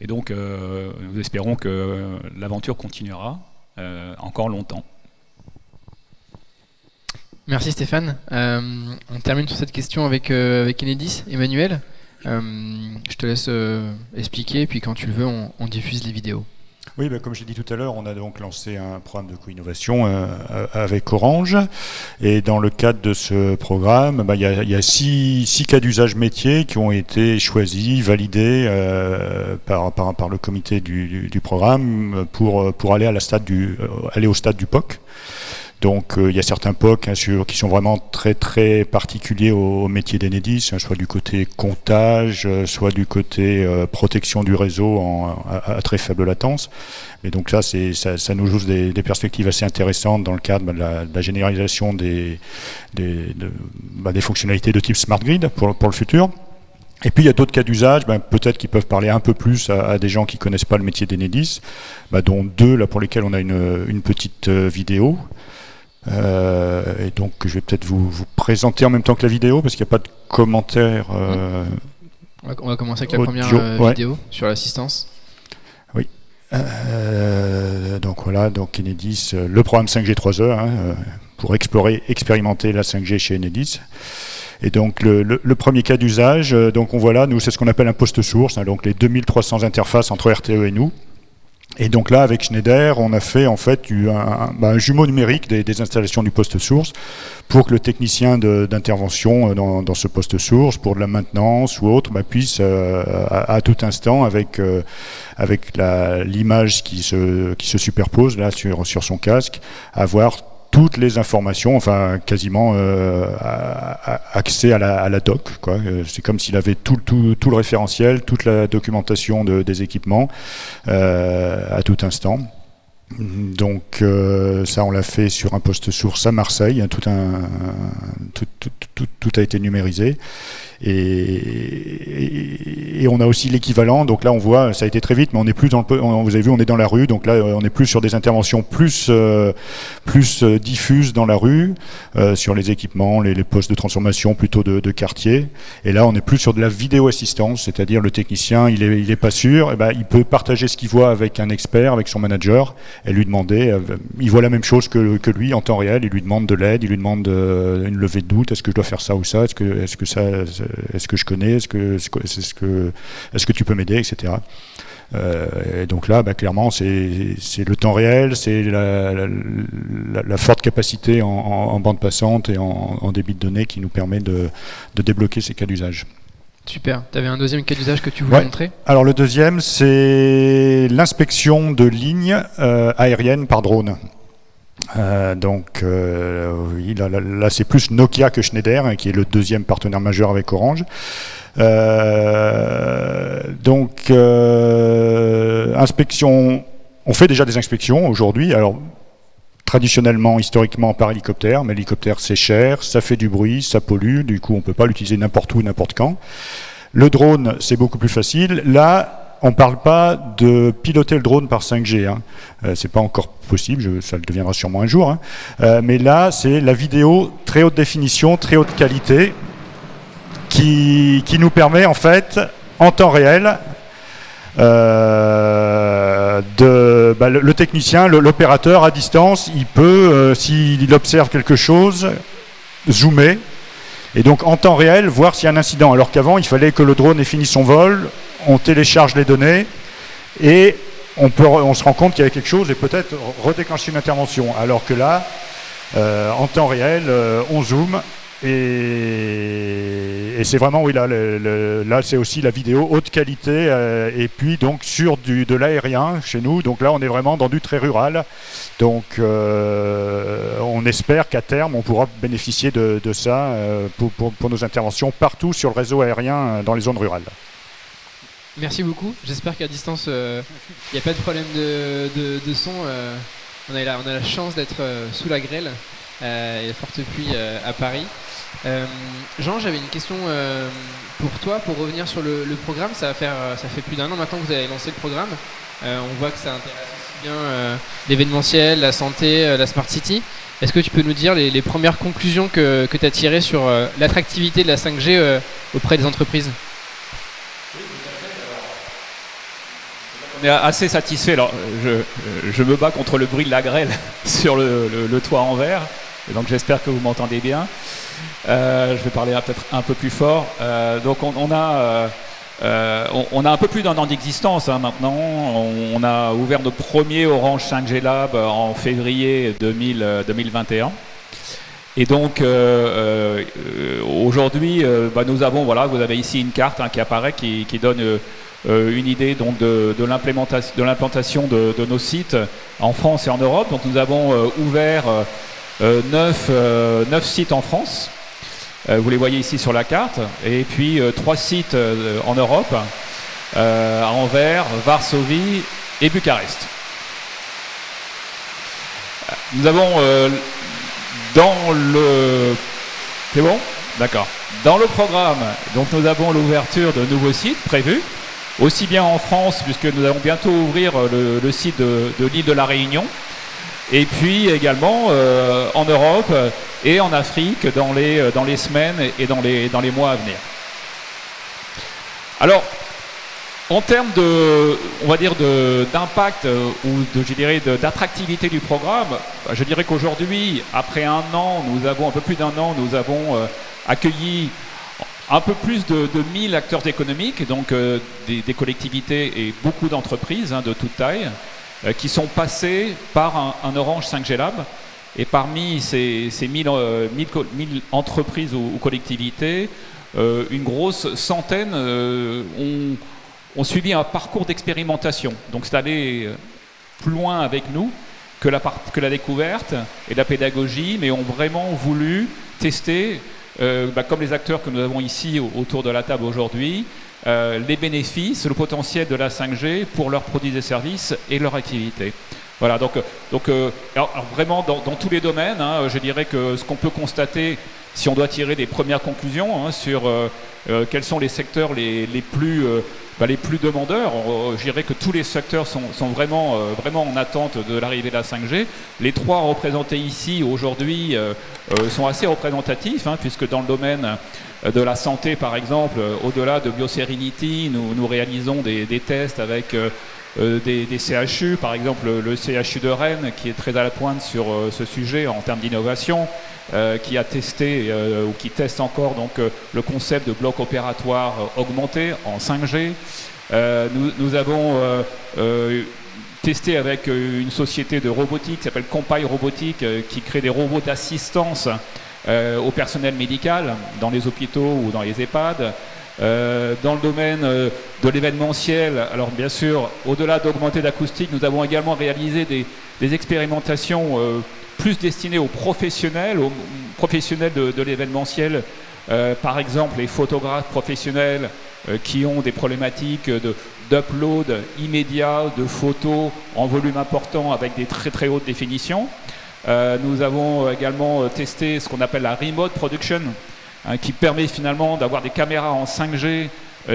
Et donc nous espérons que l'aventure continuera encore longtemps. Merci Stéphane. On termine sur cette question avec Enedis. Emmanuel, je te laisse expliquer, puis quand tu le veux, on diffuse les vidéos. Oui, comme je l'ai dit tout à l'heure, on a donc lancé un programme de co-innovation avec Orange. Et dans le cadre de ce programme, il y a six cas d'usage métier qui ont été choisis, validés par le comité du programme pour aller aller au stade du POC. Donc il y a certains POC qui sont vraiment très très particuliers au métier d'Enedis, soit du côté comptage, soit du côté protection du réseau à très faible latence. Mais donc ça nous ouvre des perspectives assez intéressantes dans le cadre de la généralisation des fonctionnalités de type Smart Grid pour le futur. Et puis il y a d'autres cas d'usage, peut-être qui peuvent parler un peu plus à des gens qui ne connaissent pas le métier d'Enedis, dont deux là, pour lesquels on a une petite vidéo. Et donc je vais peut-être vous présenter en même temps que la vidéo, parce qu'il n'y a pas de commentaires. On va commencer avec la première vidéo sur l'assistance. Oui. Donc voilà, donc Enedis, le programme 5G 3 heures pour expérimenter la 5G chez Enedis. Et donc le premier cas d'usage, donc on voit là, nous c'est ce qu'on appelle un poste source, donc les 2300 interfaces entre RTE et nous. Et donc là, avec Schneider, on a fait en fait un jumeau numérique des installations du poste source pour que le technicien d'intervention dans ce poste source, pour de la maintenance ou autre, puisse à tout instant, avec l'image qui se superpose là sur son casque, avoir toutes les informations, enfin quasiment accès à la doc, quoi. C'est comme s'il avait tout le référentiel, toute la documentation des équipements à tout instant. Donc ça, on l'a fait sur un poste source à Marseille. Tout a été numérisé. Et on a aussi l'équivalent, donc là on voit, ça a été très vite, mais on est plus dans vous avez vu, on est dans la rue, donc là on est plus sur des interventions plus diffuses dans la rue, sur les équipements, les postes de transformation plutôt de quartier, et là on est plus sur de la vidéo assistance, c'est-à-dire le technicien, il est pas sûr, et ben, il peut partager ce qu'il voit avec un expert, avec son manager, et lui demander, il voit la même chose que lui en temps réel, il lui demande de l'aide, il lui demande une levée de doute, est-ce que je dois faire ça ou ça, est-ce que je connais, est-ce que tu peux m'aider, etc. Et donc là, clairement, c'est le temps réel, c'est la forte capacité en bande passante et en débit de données qui nous permet de débloquer ces cas d'usage. Super. Tu avais un deuxième cas d'usage que tu voulais montrer ? Alors le deuxième, c'est l'inspection de lignes aériennes par drone. Oui, là c'est plus Nokia que Schneider, hein, qui est le deuxième partenaire majeur avec Orange. Inspection, on fait déjà des inspections aujourd'hui. Alors traditionnellement, historiquement par hélicoptère, mais l'hélicoptère c'est cher, ça fait du bruit, ça pollue, du coup on ne peut pas l'utiliser n'importe où, n'importe quand. Le drone, c'est beaucoup plus facile. Là, on ne parle pas de piloter le drone par 5G, hein. C'est pas encore possible, ça le deviendra sûrement un jour, hein. Mais là, c'est la vidéo très haute définition, très haute qualité, qui nous permet en fait, en temps réel, le technicien, l'opérateur à distance, il peut, s'il observe quelque chose, zoomer, et donc en temps réel, voir s'il y a un incident. Alors qu'avant, il fallait que le drone ait fini son vol, on télécharge les données et on se rend compte qu'il y avait quelque chose et peut-être redéclencher une intervention. Alors que là, en temps réel, on zoome et c'est vraiment, oui, là c'est aussi la vidéo haute qualité et puis donc sur de l'aérien chez nous. Donc là, on est vraiment dans du très rural. Donc on espère qu'à terme, on pourra bénéficier de ça pour nos interventions partout sur le réseau aérien dans les zones rurales. Merci beaucoup. J'espère qu'à distance, il n'y a pas de problème de son. On a la chance d'être sous la grêle. Il y a forte pluie à Paris. Jean, j'avais une question pour toi, pour revenir sur le programme. Ça fait plus d'1 an maintenant que vous avez lancé le programme. On voit que ça intéresse aussi bien l'événementiel, la santé, la Smart City. Est-ce que tu peux nous dire les premières conclusions que tu as tirées sur l'attractivité de la 5G auprès des entreprises ? On est assez satisfait. Alors, je me bats contre le bruit de la grêle sur le toit en verre, et donc j'espère que vous m'entendez bien. Je vais parler peut-être un peu plus fort. Donc on a un peu plus d'1 an d'existence, hein, maintenant. On a ouvert notre premier Orange 5G Lab en février 2021. Et donc aujourd'hui, nous avons, voilà, vous avez ici une carte, hein, qui apparaît, qui donne une idée donc de l'implantation de nos sites en France et en Europe. Donc nous avons ouvert 9 sites en France, vous les voyez ici sur la carte, et puis 3 sites en Europe, à Anvers, Varsovie et Bucarest. Nous avons c'est bon ? D'accord. Dans le programme, donc nous avons l'ouverture de nouveaux sites prévus, aussi bien en France, puisque nous allons bientôt ouvrir le site de l'île de la Réunion, et puis également en Europe et en Afrique dans les semaines et dans les mois à venir. Alors, en termes d'impact ou d'attractivité du programme, je dirais qu'aujourd'hui, après un peu plus d'1 an, nous avons accueilli un peu plus de 1000 acteurs économiques, donc des collectivités et beaucoup d'entreprises, hein, de toute taille, qui sont passés par un Orange 5G Lab. Et parmi ces 1000 entreprises ou collectivités, une grosse centaine ont suivi un parcours d'expérimentation. Donc c'est aller plus loin avec nous que la découverte et la pédagogie, mais ont vraiment voulu tester, comme les acteurs que nous avons ici autour de la table aujourd'hui, les bénéfices, le potentiel de la 5G pour leurs produits et services et leur activité. Voilà, donc alors vraiment dans tous les domaines, hein, je dirais que ce qu'on peut constater, si on doit tirer des premières conclusions hein, sur quels sont les secteurs les plus demandeurs, je dirais que tous les secteurs sont vraiment en attente de l'arrivée de la 5G. Les trois représentés ici aujourd'hui sont assez représentatifs, hein, puisque dans le domaine de la santé, par exemple, au-delà de BioSerenity, nous réalisons des tests avec des CHU, par exemple le CHU de Rennes, qui est très à la pointe sur ce sujet en termes d'innovation, qui a testé ou qui teste encore donc, le concept de bloc opératoire augmenté en 5G. Nous avons testé avec une société de robotique qui s'appelle Compile Robotique, qui crée des robots d'assistance au personnel médical dans les hôpitaux ou dans les EHPAD. Dans le domaine de l'événementiel, alors bien sûr, au-delà d'augmenter l'acoustique, nous avons également réalisé des expérimentations plus destinées aux professionnels de l'événementiel, par exemple les photographes professionnels qui ont des problématiques d'upload immédiat de photos en volume important avec des très très hautes définitions. Nous avons également testé ce qu'on appelle la remote production, qui permet finalement d'avoir des caméras en 5G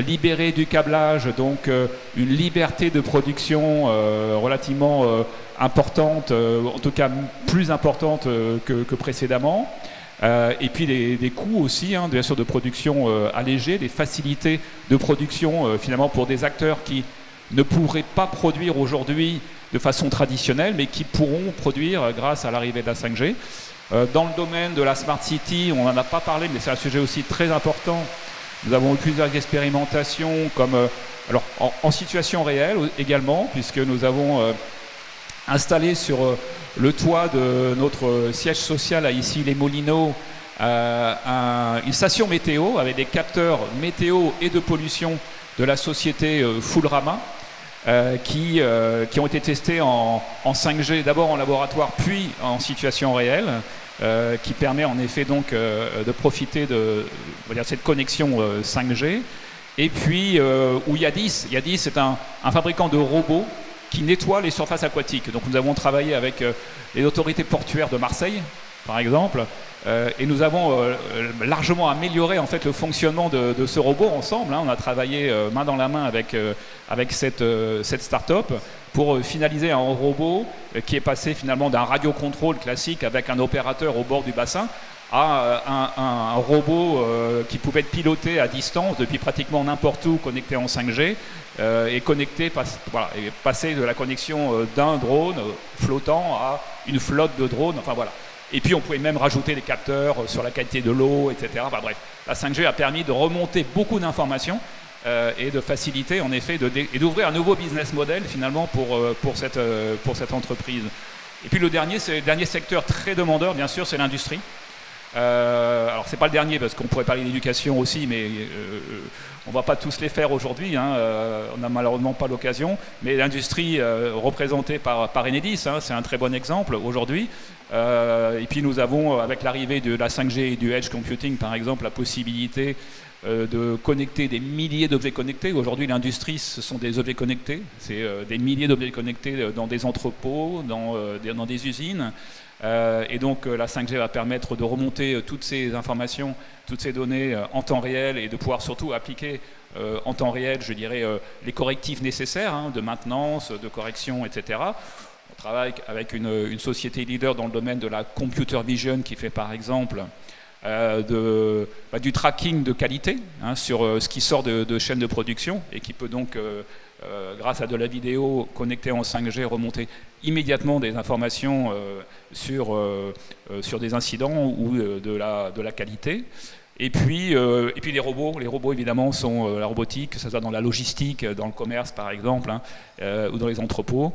libérées du câblage, donc une liberté de production relativement importante, en tout cas plus importante que précédemment. Et puis des coûts aussi, hein, bien sûr, de production allégés, des facilités de production finalement pour des acteurs qui ne pourraient pas produire aujourd'hui de façon traditionnelle, mais qui pourront produire grâce à l'arrivée de la 5G. Dans le domaine de la Smart City, on n'en a pas parlé, mais c'est un sujet aussi très important. Nous avons eu plusieurs expérimentations, comme alors en situation réelle également, puisque nous avons installé sur le toit de notre siège social à Issy-les-Moulineaux une station météo avec des capteurs météo et de pollution de la société Fullrama, qui ont été testés en 5G, d'abord en laboratoire, puis en situation réelle, qui permet en effet donc de profiter de cette connexion 5G. Et puis où Yadis est un fabricant de robots qui nettoie les surfaces aquatiques. Donc nous avons travaillé avec les autorités portuaires de Marseille, par exemple, et nous avons largement amélioré en fait le fonctionnement de ce robot ensemble. Hein. On a travaillé main dans la main avec cette start-up pour finaliser un robot qui est passé finalement d'un radiocontrôle classique avec un opérateur au bord du bassin à un robot qui pouvait être piloté à distance depuis pratiquement n'importe où, connecté en 5G, et passer de la connexion d'un drone flottant à une flotte de drones, enfin voilà. Et puis on pouvait même rajouter des capteurs sur la qualité de l'eau, etc. Enfin, bref, la 5G a permis de remonter beaucoup d'informations et de faciliter en effet et d'ouvrir un nouveau business model finalement pour cette entreprise. Et puis le dernier secteur très demandeur, bien sûr, c'est l'industrie. Alors c'est pas le dernier parce qu'on pourrait parler d'éducation aussi, mais on va pas tous les faire aujourd'hui, hein, on n'a malheureusement pas l'occasion, mais l'industrie représentée par Enedis, hein, c'est un très bon exemple aujourd'hui. Et puis nous avons, avec l'arrivée de la 5G et du edge computing par exemple, la possibilité de connecter des milliers d'objets connectés. Aujourd'hui l'industrie, ce sont des objets connectés, c'est des milliers d'objets connectés dans des entrepôts, dans des usines. Et donc la 5G va permettre de remonter toutes ces informations, toutes ces données en temps réel et de pouvoir surtout appliquer en temps réel, je dirais, les correctifs nécessaires, hein, de maintenance, de correction, etc. On travaille avec une société leader dans le domaine de la computer vision qui fait par exemple du tracking de qualité, hein, sur ce qui sort de chaînes de production et qui peut donc grâce à de la vidéo connectée en 5G, remonter immédiatement des informations sur des incidents ou de la qualité. Et puis les robots évidemment sont la robotique, que ce soit dans la logistique, dans le commerce par exemple, ou dans les entrepôts,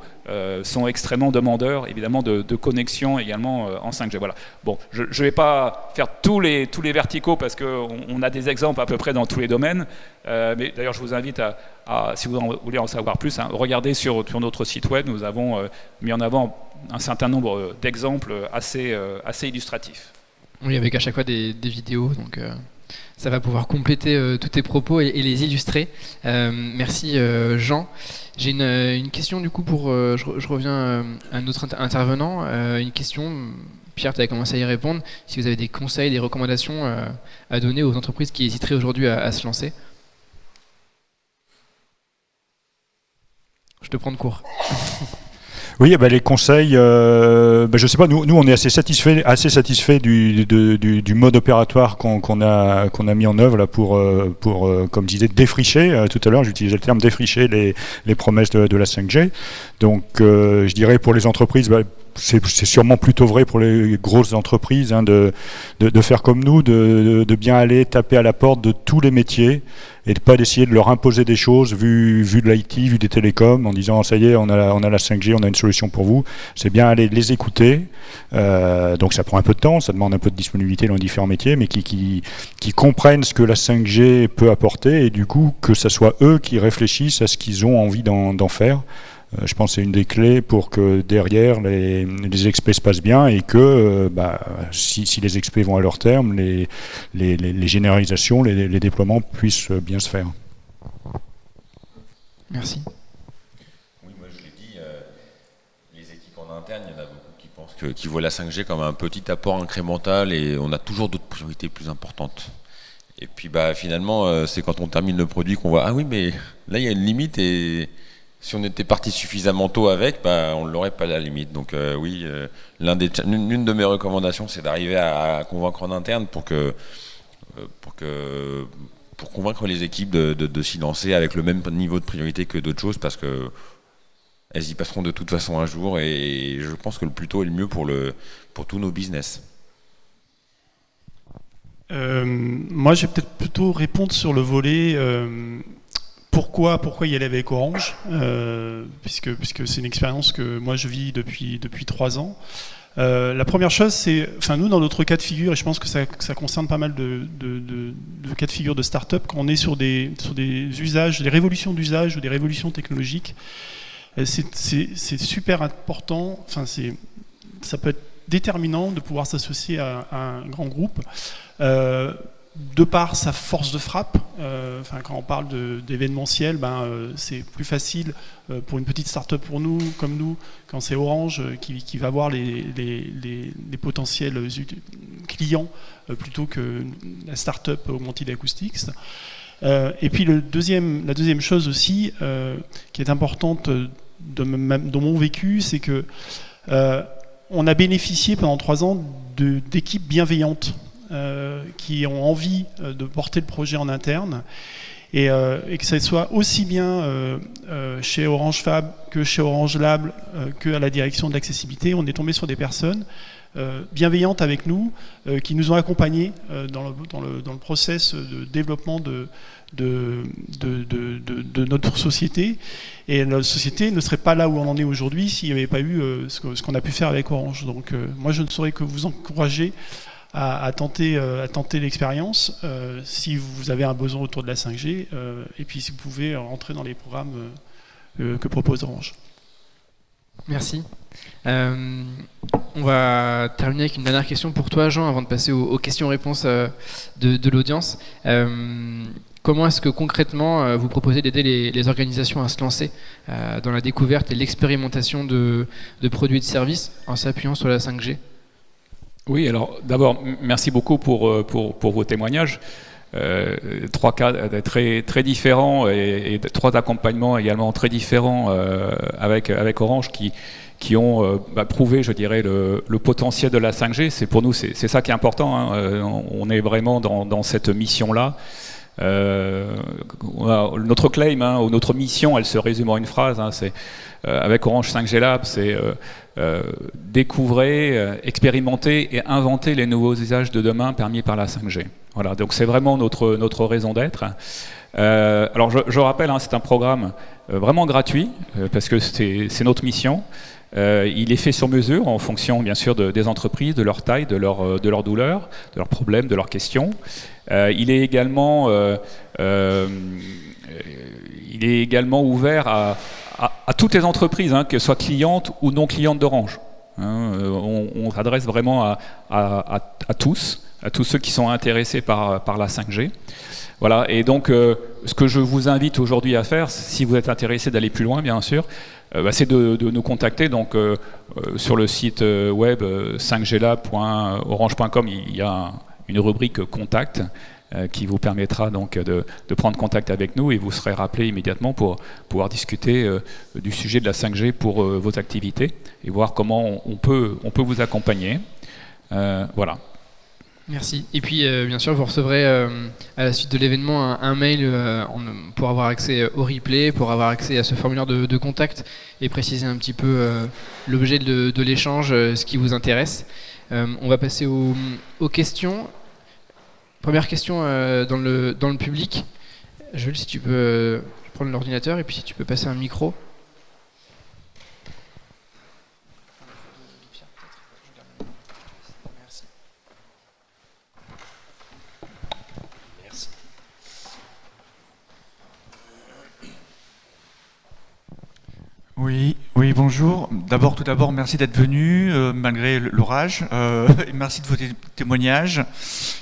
sont extrêmement demandeurs évidemment de connexion également en 5G. Voilà. Bon, je ne vais pas faire tous les verticaux parce qu'on a des exemples à peu près dans tous les domaines, mais d'ailleurs je vous invite à si vous voulez en savoir plus, regardez sur notre site web, nous avons mis en avant un certain nombre d'exemples assez illustratifs. Oui, avec à chaque fois des vidéos, donc ça va pouvoir compléter tous tes propos et les illustrer. Merci Jean. J'ai une question du coup pour, je reviens à un autre intervenant, une question, Pierre, tu as commencé à y répondre, si vous avez des conseils, des recommandations à donner aux entreprises qui hésiteraient aujourd'hui à se lancer. Je te prends de court. Oui, les conseils, je sais pas, nous on est assez satisfait du mode opératoire qu'on a mis en œuvre là pour comme je disais, défricher, tout à l'heure j'utilisais le terme défricher les promesses de la 5G. Donc je dirais pour les entreprises, c'est sûrement plutôt vrai pour les grosses entreprises de faire comme nous, de bien aller taper à la porte de tous les métiers et de pas d'essayer de leur imposer des choses vu de l'IT, vu des télécoms, en disant ça y est, on a la 5G, on a une solution pour vous. C'est bien aller les écouter. Donc ça prend un peu de temps, ça demande un peu de disponibilité dans les différents métiers, mais qui comprennent ce que la 5G peut apporter et du coup que ce soit eux qui réfléchissent à ce qu'ils ont envie d'en faire. Je pense que c'est une des clés pour que derrière les experts se passent bien et que si les experts vont à leur terme, les généralisations, les déploiements puissent bien se faire. Merci. Oui, moi je l'ai dit, les équipes en interne, il y en a beaucoup qui pensent qui voient la 5G comme un petit apport incrémental et on a toujours d'autres priorités plus importantes. Et puis finalement, c'est quand on termine le produit qu'on voit, ah oui, mais là il y a une limite et si on était parti suffisamment tôt avec, on ne l'aurait pas à la limite. Donc oui, l'une de mes recommandations, c'est d'arriver à convaincre en interne pour convaincre les équipes de s'y lancer avec le même niveau de priorité que d'autres choses, parce que elles y passeront de toute façon un jour, et je pense que le plus tôt est le mieux pour tous nos business. Moi, je vais peut-être plutôt répondre sur le volet pourquoi y aller avec Orange, puisque c'est une expérience que moi je vis depuis 3 ans. La première chose, c'est, nous dans notre cas de figure, et je pense que ça concerne pas mal de cas de figure de start-up, quand on est sur des usages, des révolutions d'usage ou des révolutions technologiques, c'est super important, ça peut être déterminant de pouvoir s'associer à un grand groupe, de par sa force de frappe. Quand on parle d'événementiel, c'est plus facile pour une petite start-up comme nous, quand c'est Orange qui va voir les potentiels clients plutôt que la start-up Augmented Acoustics. Et puis la deuxième chose aussi qui est importante dans mon vécu, c'est que on a bénéficié pendant 3 ans d'équipes bienveillantes qui ont envie de porter le projet en interne et que ça soit aussi bien chez Orange Fab que chez Orange Lab que à la direction de l'accessibilité. On est tombé sur des personnes bienveillantes avec nous, qui nous ont accompagnés dans le process de développement de notre société, et notre société ne serait pas là où on en est aujourd'hui s'il n'y avait pas eu ce qu'on a pu faire avec Orange. Donc moi je ne saurais que vous encourager à tenter l'expérience si vous avez un besoin autour de la 5G, et puis si vous pouvez rentrer dans les programmes que propose Orange. Merci. On va terminer avec une dernière question pour toi, Jean, avant de passer aux questions-réponses de l'audience. Comment est-ce que concrètement vous proposez d'aider les organisations à se lancer dans la découverte et l'expérimentation de produits et de services en s'appuyant sur la 5G ? Oui, alors d'abord, merci beaucoup pour vos témoignages. 3 cas très, très différents et 3 accompagnements également très différents avec Orange qui ont prouvé, je dirais, le potentiel de la 5G. Pour nous, c'est ça qui est important. On est vraiment dans cette mission-là. Notre claim, hein, ou notre mission, elle se résume en une phrase, hein, c'est avec Orange 5G Lab, c'est découvrir, expérimenter et inventer les nouveaux usages de demain permis par la 5G. Voilà, donc c'est vraiment notre raison d'être. Alors je rappelle, hein, c'est un programme vraiment gratuit, parce que c'est notre mission. Il est fait sur mesure en fonction bien sûr des entreprises, de leur taille, de leur douleur, de leurs problèmes, de leurs questions. Il est également ouvert à toutes les entreprises, hein, qu'elles soient clientes ou non clientes d'Orange. Hein, on s'adresse vraiment à tous ceux qui sont intéressés par la 5G. Voilà, et donc ce que je vous invite aujourd'hui à faire, si vous êtes intéressé d'aller plus loin bien sûr, c'est de nous contacter. Donc sur le site web 5glab.orange.com, il y a une rubrique contact qui vous permettra donc de prendre contact avec nous, et vous serez rappelé immédiatement pour pouvoir discuter du sujet de la 5G pour vos activités et voir comment on peut vous accompagner. Voilà. Merci. Et puis, bien sûr, vous recevrez à la suite de l'événement un mail pour avoir accès au replay, pour avoir accès à ce formulaire de contact et préciser un petit peu l'objet de l'échange, ce qui vous intéresse. On va passer aux questions. Première question dans le public. Jules, si tu peux prendre l'ordinateur et puis si tu peux passer un micro. Oui, bonjour. Tout d'abord, merci d'être venu, malgré l'orage. Et merci de vos témoignages.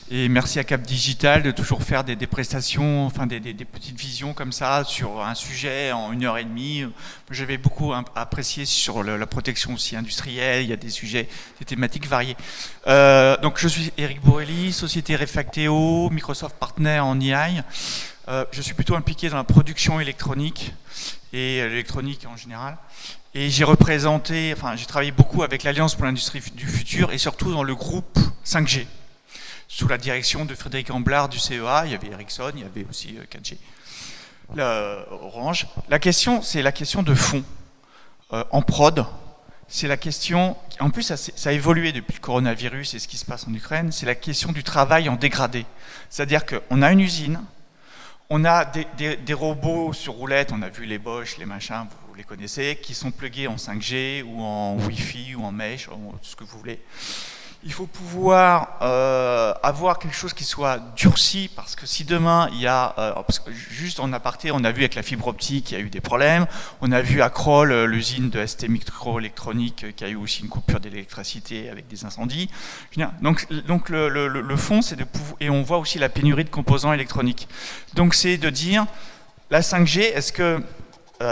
Et merci à Cap Digital de toujours faire des prestations, enfin des petites visions comme ça sur un sujet en 1h30. J'avais beaucoup apprécié sur la protection aussi industrielle. Il y a des sujets, des thématiques variées. Donc, je suis Eric Borelli, société Refacteo, Microsoft Partner en EI. Je suis plutôt impliqué dans la production électronique et l'électronique en général. Et j'ai travaillé beaucoup avec l'Alliance pour l'industrie du futur et surtout dans le groupe 5G, sous la direction de Frédéric Amblard du CEA. Il y avait Ericsson, il y avait aussi 4G, Orange. La question, c'est la question de fond. En prod, c'est la question, en plus ça a évolué depuis le coronavirus et ce qui se passe en Ukraine, c'est la question du travail en dégradé. C'est-à-dire qu'on a une usine, on a des robots sur roulette, on a vu les Bosch, les machins, vous les connaissez, qui sont plugués en 5G ou en Wi-Fi ou en mesh, ce que vous voulez. Il faut pouvoir avoir quelque chose qui soit durci, parce que si demain il y a, parce que juste en aparté, on a vu avec la fibre optique, il y a eu des problèmes. On a vu à Crolles, l'usine de ST Microélectronique, qui a eu aussi une coupure d'électricité avec des incendies. Donc le fond, c'est de pouvoir, et on voit aussi la pénurie de composants électroniques. Donc c'est de dire, la 5G, est-ce que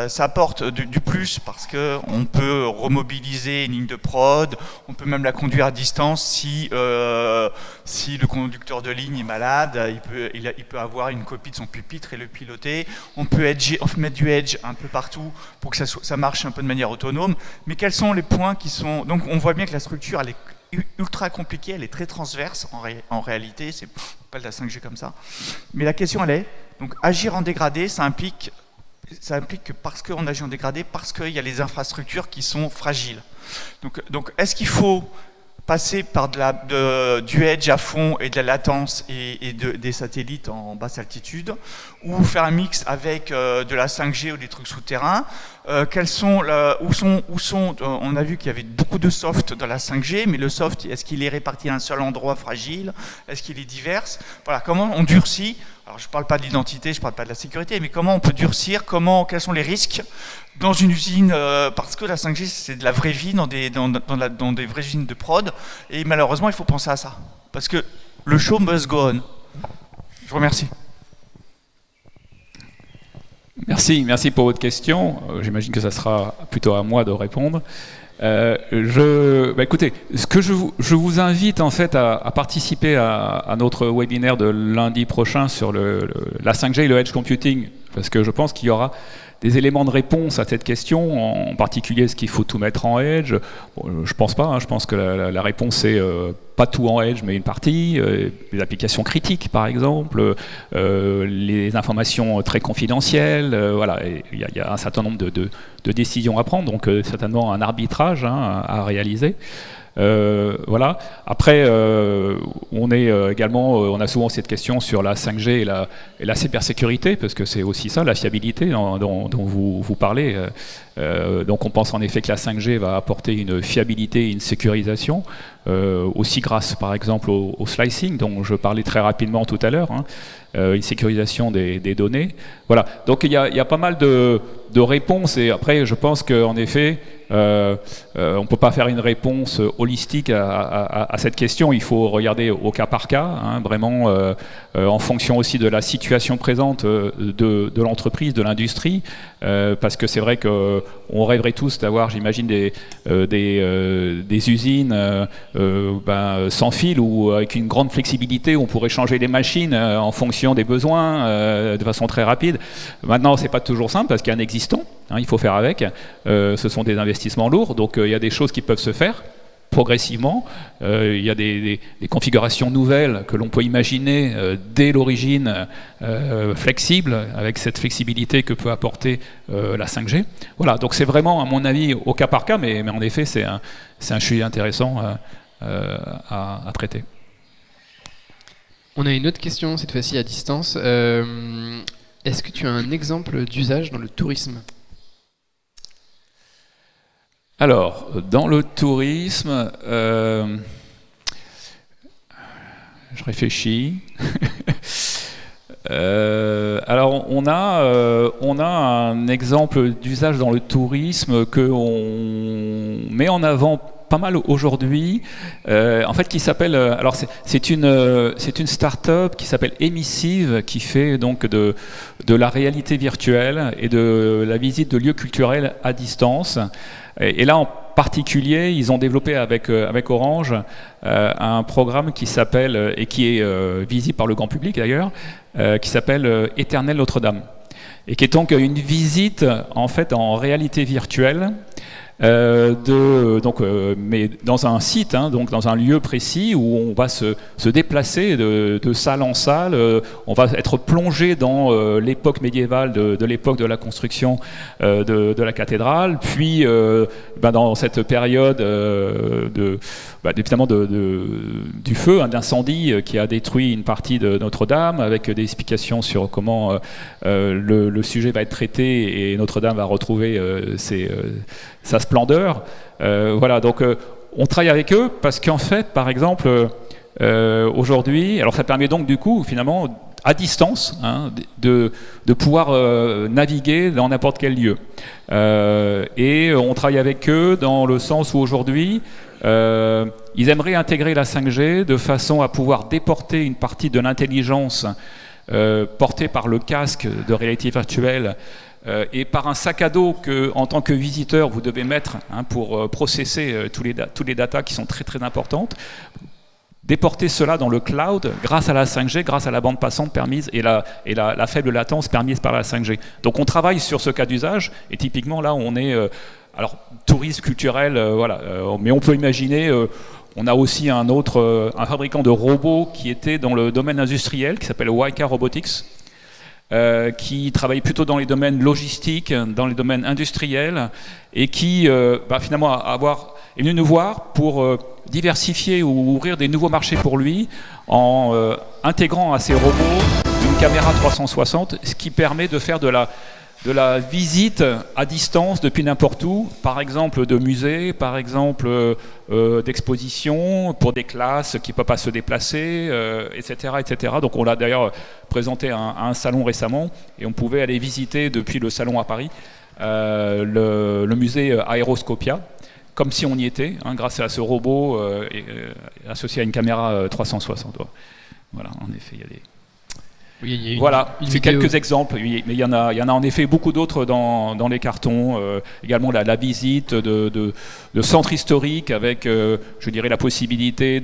ça apporte du plus parce qu'on peut remobiliser une ligne de prod, on peut même la conduire à distance si le conducteur de ligne est malade, il peut avoir une copie de son pupitre et le piloter. On peut mettre du edge un peu partout pour que ça marche un peu de manière autonome. Mais quels sont les points qui sont... Donc on voit bien que la structure, elle est ultra compliquée, elle est très transverse en réalité, c'est pas de la 5G comme ça. Mais la question elle est, donc agir en dégradé, ça implique que parce qu'on agit en dégradé, parce qu'il y a les infrastructures qui sont fragiles. Donc est-ce qu'il faut passer par du edge à fond et de la latence et des satellites en basse altitude, ou faire un mix avec de la 5G ou des trucs souterrains? On a vu qu'il y avait beaucoup de soft dans la 5G, mais le soft, est-ce qu'il est réparti à un seul endroit fragile? Est-ce qu'il est divers? Voilà, comment on durcit? Alors je ne parle pas de l'identité, je ne parle pas de la sécurité, mais comment on peut durcir? Quels sont les risques dans une usine? Parce que la 5G, c'est de la vraie vie dans des vraies usines de prod, et malheureusement, il faut penser à ça. Parce que le show must go on. Je vous remercie. Merci pour votre question. J'imagine que ça sera plutôt à moi de répondre. Écoutez, ce que je vous invite en fait à participer à notre webinaire de lundi prochain sur la 5G et le edge computing parce que je pense qu'il y aura des éléments de réponse à cette question, en particulier est-ce qu'il faut tout mettre en edge. Bon, je pense pas, hein, je pense que la réponse c'est pas tout en edge mais une partie, les applications critiques par exemple, les informations très confidentielles, voilà, il y a un certain nombre de décisions à prendre, donc certainement un arbitrage à réaliser. Voilà. Après, on a souvent cette question sur la 5G et la cybersécurité, parce que c'est aussi ça, la fiabilité dont vous parlez. Donc on pense en effet que la 5G va apporter une fiabilité et une sécurisation, aussi grâce par exemple au slicing dont je parlais très rapidement tout à l'heure, une sécurisation des données. Voilà. Donc il y a pas mal de réponses, et après je pense qu'en effet on ne peut pas faire une réponse holistique à cette question, il faut regarder au cas par cas, vraiment en fonction aussi de la situation présente de l'entreprise, de l'industrie, parce que c'est vrai qu'on rêverait tous d'avoir, j'imagine, des usines sans fil ou avec une grande flexibilité, on pourrait changer les machines en fonction des besoins de façon très rapide. Maintenant, c'est pas toujours simple parce qu'il y a un existant, il faut faire avec. Ce sont des investissements lourds, donc il y a des choses qui peuvent se faire progressivement. Il y a des configurations nouvelles que l'on peut imaginer dès l'origine flexibles, avec cette flexibilité que peut apporter la 5G. Voilà, donc c'est vraiment, à mon avis, au cas par cas, mais en effet, c'est un sujet intéressant à traiter. On a une autre question, cette fois-ci à distance. Est-ce que tu as un exemple d'usage dans le tourisme ? Alors, dans le tourisme, je réfléchis. Alors, on a un exemple d'usage dans le tourisme qu'on met en avant pas mal aujourd'hui, en fait, qui s'appelle. Alors, c'est une start-up qui s'appelle Emissive, qui fait donc de la réalité virtuelle et de la visite de lieux culturels à distance. Et là, en particulier, ils ont développé avec Orange un programme qui s'appelle, et qui est visible par le grand public d'ailleurs, qui s'appelle Éternel Notre-Dame, et qui est donc une visite en fait en réalité virtuelle. Mais dans un site, donc dans un lieu précis où on va se déplacer de salle en salle, on va être plongé dans l'époque médiévale de l'époque de la construction de la cathédrale, puis dans cette période évidemment du feu, d'incendie qui a détruit une partie de Notre-Dame, avec des explications sur comment le sujet va être traité et Notre-Dame va retrouver sa splendeur. Voilà, donc on travaille avec eux parce qu'en fait, par exemple, aujourd'hui, alors ça permet donc du coup, finalement, à distance, de pouvoir naviguer dans n'importe quel lieu. Et on travaille avec eux dans le sens où aujourd'hui, ils aimeraient intégrer la 5G de façon à pouvoir déporter une partie de l'intelligence portée par le casque de réalité virtuelle et par un sac à dos que, en tant que visiteur, vous devez mettre pour processer tous les datas qui sont très très importantes. Déporter cela dans le cloud grâce à la 5G, grâce à la bande passante permise et la faible latence permise par la 5G. Donc on travaille sur ce cas d'usage, et typiquement là on est alors tourisme culturel, voilà, mais on peut imaginer, on a aussi un fabricant de robots qui était dans le domaine industriel qui s'appelle Waika Robotics, qui travaille plutôt dans les domaines logistiques, dans les domaines industriels, et qui finalement est venu nous voir pour diversifier ou ouvrir des nouveaux marchés pour lui en intégrant à ces robots une caméra 360, ce qui permet de faire de la visite à distance depuis n'importe où, par exemple de musées, par exemple d'expositions pour des classes qui ne peuvent pas se déplacer, etc., etc. Donc on l'a d'ailleurs présenté à un salon récemment, et on pouvait aller visiter depuis le salon à Paris le musée Aéroscopia, comme si on y était, grâce à ce robot associé à une caméra 360. Voilà, en effet, il y a des... Oui, il y a une c'est vidéo. quelques exemples, mais il y en a en effet beaucoup d'autres dans les cartons. Également la visite de centres historiques avec, je dirais, la possibilité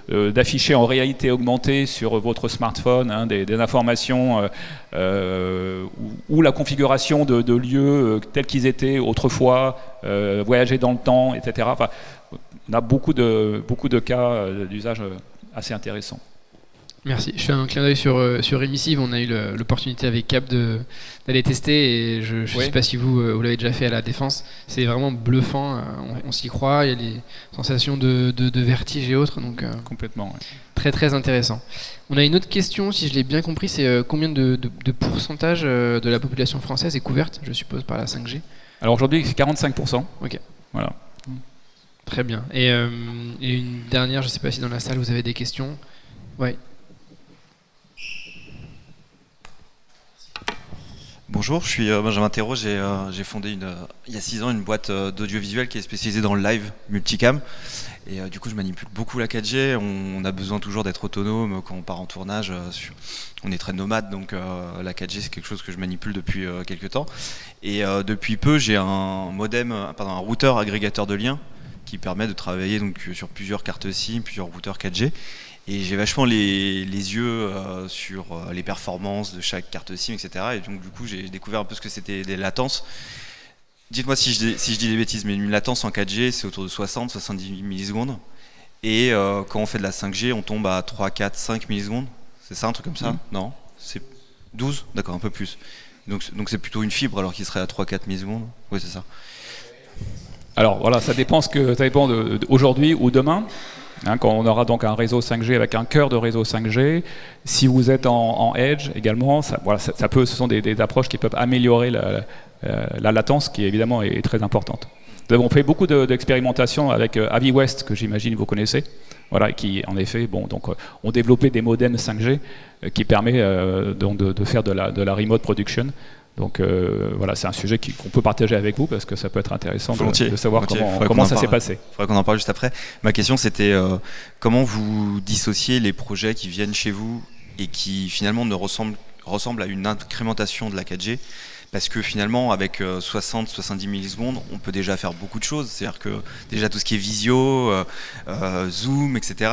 d'afficher en réalité augmentée sur votre smartphone des informations ou la configuration de lieux tels qu'ils étaient autrefois, voyager dans le temps, etc. Enfin, on a beaucoup de cas d'usage assez intéressants. Merci. Je fais un clin d'œil sur Emissive. On a eu l'opportunité avec Cap d'aller tester et je ne sais pas si vous l'avez déjà fait à la Défense. C'est vraiment bluffant. On s'y croit. Il y a des sensations de vertige et autres. Donc, complètement. Ouais. Très très intéressant. On a une autre question, si je l'ai bien compris, c'est combien de pourcentage de la population française est couverte, je suppose, par la 5G? Alors aujourd'hui, c'est 45%. Ok. Voilà. Très bien. Et une dernière, je ne sais pas si dans la salle vous avez des questions. Ouais. Bonjour, je suis Benjamin Thérault, j'ai fondé il y a 6 ans une boîte d'audiovisuel qui est spécialisée dans le live multicam. Et du coup je manipule beaucoup la 4G, on a besoin toujours d'être autonome quand on part en tournage, on est très nomade, donc la 4G c'est quelque chose que je manipule depuis quelques temps. Et depuis peu j'ai un routeur agrégateur de liens qui permet de travailler donc, sur plusieurs cartes SIM, plusieurs routeurs 4G. Et j'ai vachement les yeux sur les performances de chaque carte SIM, etc. Et donc du coup j'ai découvert un peu ce que c'était des latences. Dites-moi si je dis des bêtises, mais une latence en 4G c'est autour de 60-70 millisecondes. Et quand on fait de la 5G, on tombe à 3, 4, 5 millisecondes. C'est ça, un truc comme ça? Non? C'est 12? D'accord, un peu plus. Donc c'est plutôt une fibre alors qu'il serait à 3-4 millisecondes? Oui, c'est ça. Alors voilà, ça dépend d'aujourd'hui ou demain. Quand on aura donc un réseau 5G avec un cœur de réseau 5G, si vous êtes en edge également, ce sont des approches qui peuvent améliorer la latence qui évidemment est très importante. Nous avons fait beaucoup d'expérimentations avec Aviwest, que j'imagine vous connaissez, voilà, qui en effet ont développé des modems 5G qui permet donc de faire de la remote production. Donc voilà, c'est un sujet qu'on peut partager avec vous parce que ça peut être intéressant de savoir comment ça s'est passé. Il faudrait qu'on en parle juste après. Ma question c'était comment vous dissociez les projets qui viennent chez vous et qui finalement ressemblent à une incrémentation de la 4G, parce que finalement avec 60-70 millisecondes on peut déjà faire beaucoup de choses, c'est-à-dire que déjà tout ce qui est visio, Zoom, etc.,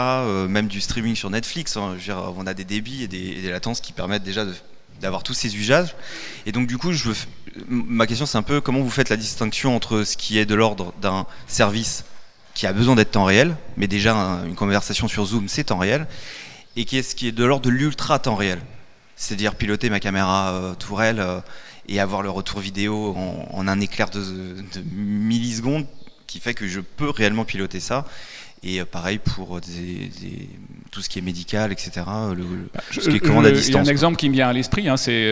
même du streaming sur Netflix, hein, je veux dire, on a des débits et des latences qui permettent déjà d'avoir tous ces usages. Et donc du coup ma question c'est un peu comment vous faites la distinction entre ce qui est de l'ordre d'un service qui a besoin d'être temps réel, mais déjà une conversation sur Zoom c'est temps réel, et ce qui est de l'ordre de l'ultra temps réel, c'est-à-dire piloter ma caméra tourelle et avoir le retour vidéo en un éclair de millisecondes qui fait que je peux réellement piloter ça. Et pareil pour tout ce qui est médical, etc. Ce qui est commande à distance. Il y a un exemple qui me vient à l'esprit, hein, c'est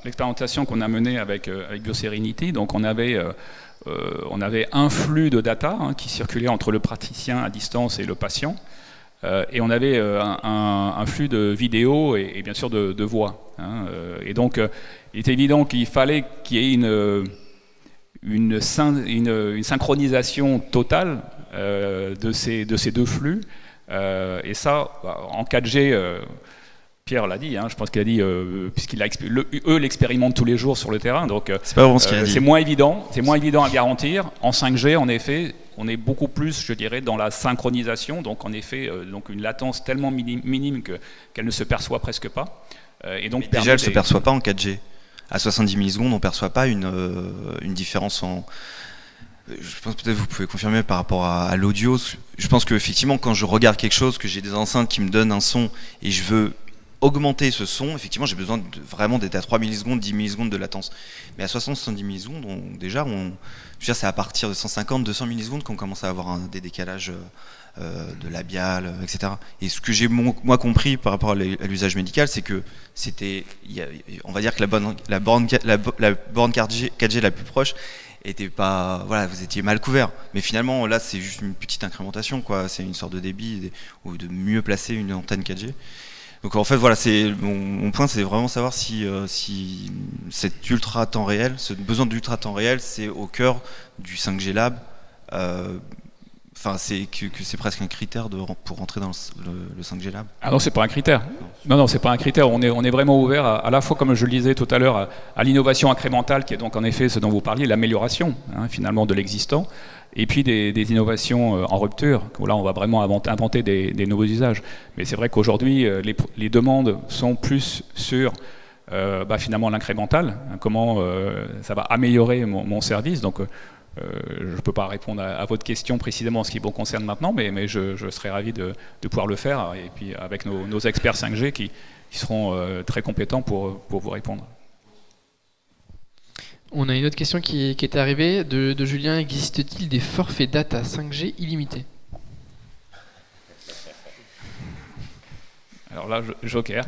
l'expérimentation qu'on a menée avec BioSerenity. Donc on avait un flux de data qui circulait entre le praticien à distance et le patient. Et on avait un flux de vidéo et bien sûr de voix. Hein, et donc il est évident qu'il fallait qu'il y ait une synchronisation totale de ces deux flux, et ça en 4G, Pierre l'a dit, je pense qu'il a dit, puisqu'il eux l'expérimentent tous les jours sur le terrain, donc c'est moins évident à garantir. En 5G, en effet, on est beaucoup plus, je dirais, dans la synchronisation, donc en effet, donc une latence tellement minime qu'elle ne se perçoit presque pas. Et donc déjà, elle ne se perçoit pas en 4G. À 70 millisecondes, on ne perçoit pas une différence en... Je pense peut-être que vous pouvez confirmer par rapport à l'audio. Je pense qu'effectivement, quand je regarde quelque chose, que j'ai des enceintes qui me donnent un son et je veux augmenter ce son, effectivement, j'ai besoin vraiment d'être à 3 millisecondes, 10 millisecondes de latence. Mais à 60-70 millisecondes, c'est à partir de 150-200 millisecondes qu'on commence à avoir des décalages de labial, etc. Et ce que j'ai moi compris par rapport à l'usage médical, c'est que on va dire que la borne 4G la plus proche était pas, voilà, vous étiez mal couvert. Mais finalement, là, c'est juste une petite incrémentation, quoi. C'est une sorte de débit ou de mieux placer une antenne 4G. Donc en fait, voilà, mon point, c'est vraiment savoir si cet ultra temps réel, ce besoin d'ultra temps réel, c'est au cœur du 5G Lab. Enfin, c'est que c'est presque un critère pour rentrer dans le 5G Lab. Ah non, c'est pas un critère. Non, c'est pas un critère. On est vraiment ouvert à la fois, comme je le disais tout à l'heure, à l'innovation incrémentale, qui est donc en effet ce dont vous parliez, l'amélioration finalement de l'existant, et puis des innovations en rupture. Là, on va vraiment inventer des nouveaux usages. Mais c'est vrai qu'aujourd'hui, les demandes sont plus sur finalement l'incrémental, comment ça va améliorer mon service. Donc je ne peux pas répondre à votre question précisément en ce qui vous concerne maintenant, mais je serais ravi de pouvoir le faire, et puis avec nos experts 5G qui seront très compétents pour vous répondre. On a une autre question qui est arrivée de Julien. Existe-t-il des forfaits data 5G illimités? Alors là, joker.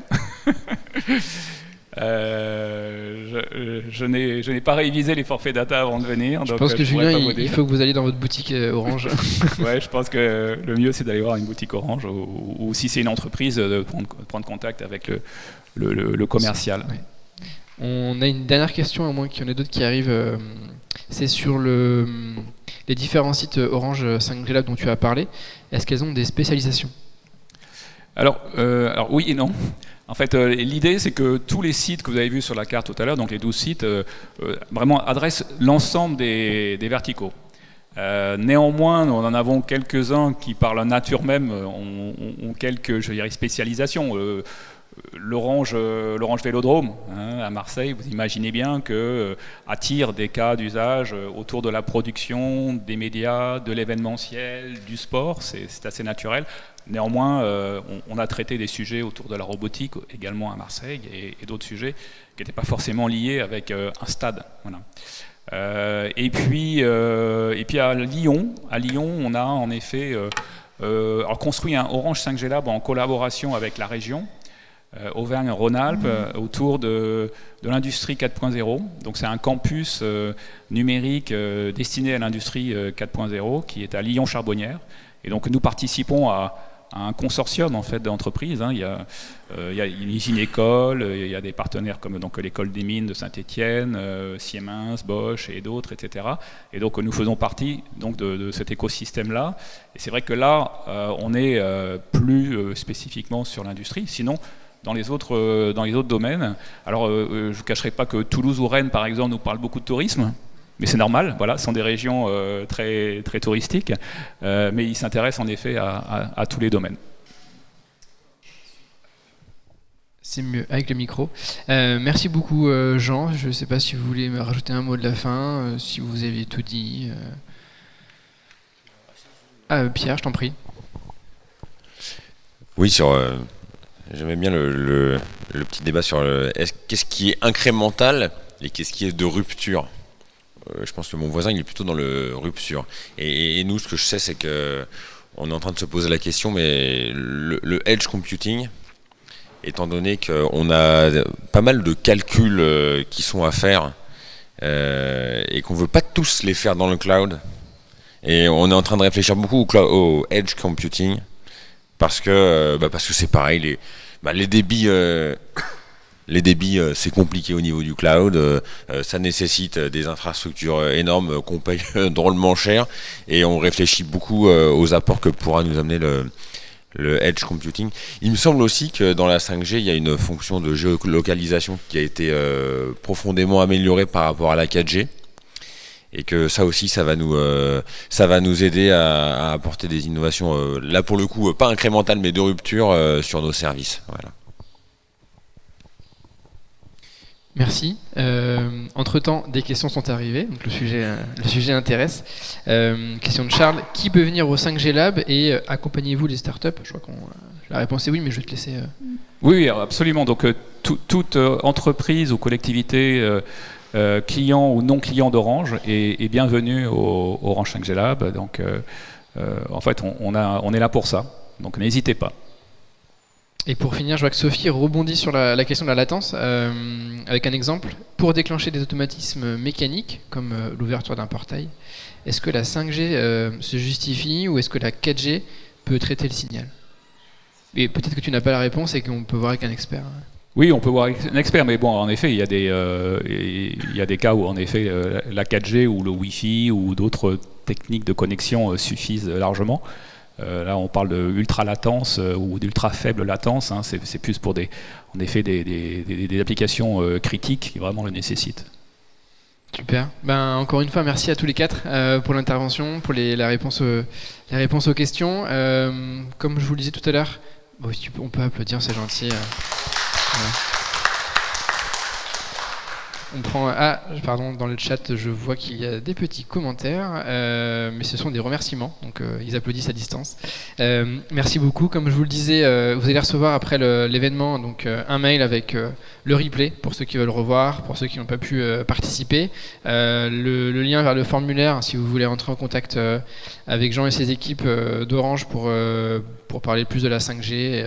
Je n'ai pas révisé les forfaits data avant de venir. Je pense que Julien, il faut que vous alliez dans votre boutique Orange. Ouais, je pense que le mieux c'est d'aller voir une boutique Orange, ou si c'est une entreprise, de prendre contact avec le commercial. Ouais. On a une dernière question, à moins qu'il y en ait d'autres qui arrivent. C'est sur les différents sites Orange 5G Lab dont tu as parlé. Est-ce qu'elles ont des spécialisations? Alors oui et non. En fait, l'idée, c'est que tous les sites que vous avez vus sur la carte tout à l'heure, donc les 12 sites, vraiment adressent l'ensemble des verticaux. Néanmoins, nous en avons quelques-uns qui, par leur nature même, ont quelques, je dirais, spécialisations. L'Orange Vélodrome à Marseille, vous imaginez bien que attire des cas d'usage autour de la production, des médias, de l'événementiel, du sport, c'est assez naturel. Néanmoins, on a traité des sujets autour de la robotique également à Marseille, et d'autres sujets qui n'étaient pas forcément liés avec un stade. Voilà. Et puis à Lyon, on a en effet construit un Orange 5G Lab en collaboration avec la région Auvergne-Rhône-Alpes autour de l'industrie 4.0. Donc c'est un campus numérique destiné à l'industrie 4.0 qui est à Lyon-Charbonnières. Et donc nous participons à un consortium en fait d'entreprises. Il y a une usine-école, il y a des partenaires comme donc l'école des mines de Saint-Étienne, Siemens, Bosch et d'autres, etc. Et donc nous faisons partie donc de cet écosystème-là. Et c'est vrai que là, on est plus spécifiquement sur l'industrie. Sinon, dans les autres domaines, alors je ne vous cacherai pas que Toulouse ou Rennes, par exemple, nous parlent beaucoup de tourisme. Mais c'est normal, voilà, ce sont des régions très, très touristiques, mais ils s'intéressent en effet à tous les domaines. C'est mieux avec le micro. Merci beaucoup Jean, je ne sais pas si vous voulez me rajouter un mot de la fin, si vous avez tout dit. Pierre, je t'en prie. Oui, j'aimais bien le petit débat sur qu'est-ce qui est incrémental et qu'est-ce qui est de rupture. Je pense que mon voisin, il est plutôt dans le rupture. Et nous, ce que je sais, c'est qu'on est en train de se poser la question, mais le edge computing, étant donné qu'on a pas mal de calculs qui sont à faire et qu'on ne veut pas tous les faire dans le cloud, et on est en train de réfléchir beaucoup au edge computing, parce que c'est pareil, les débits... Les débits, c'est compliqué au niveau du cloud, ça nécessite des infrastructures énormes qu'on paye drôlement cher, et on réfléchit beaucoup aux apports que pourra nous amener le edge computing. Il me semble aussi que dans la 5G, il y a une fonction de géolocalisation qui a été profondément améliorée par rapport à la 4G, et que ça aussi, ça va nous aider à apporter des innovations, là pour le coup, pas incrémentales, mais de rupture sur nos services. Voilà. Merci. Entre-temps, des questions sont arrivées, donc le sujet intéresse. Question de Charles. Qui peut venir au 5G Lab et accompagnez-vous les startups? Je crois que la réponse est oui, mais je vais te laisser... Oui, absolument. Donc toute entreprise ou collectivité, client ou non client d'Orange est bienvenue au Orange 5G Lab. Donc en fait, on est là pour ça. Donc n'hésitez pas. Et pour finir, je vois que Sophie rebondit sur la question de la latence avec un exemple. Pour déclencher des automatismes mécaniques, comme l'ouverture d'un portail, est-ce que la 5G se justifie ou est-ce que la 4G peut traiter le signal? Et peut-être que tu n'as pas la réponse et qu'on peut voir avec un expert. Oui, on peut voir avec un expert, mais bon, en effet, il y a des cas où en effet la 4G ou le Wi-Fi ou d'autres techniques de connexion suffisent largement. Là, on parle d'ultra latence ou d'ultra faible latence. Hein, c'est plus pour en effet des applications critiques qui vraiment le nécessitent. Super. Ben, encore une fois, merci à tous les quatre pour l'intervention, pour la réponse aux questions. Comme je vous le disais tout à l'heure, bon, on peut applaudir, c'est gentil. Voilà. On prend. Ah, pardon, dans le chat, je vois qu'il y a des petits commentaires, mais ce sont des remerciements, donc ils applaudissent à distance. Merci beaucoup. Comme je vous le disais, vous allez recevoir après l'événement donc un mail avec le replay pour ceux qui veulent revoir, pour ceux qui n'ont pas pu participer, le lien vers le formulaire si vous voulez entrer en contact avec Jean et ses équipes d'Orange pour parler plus de la 5G,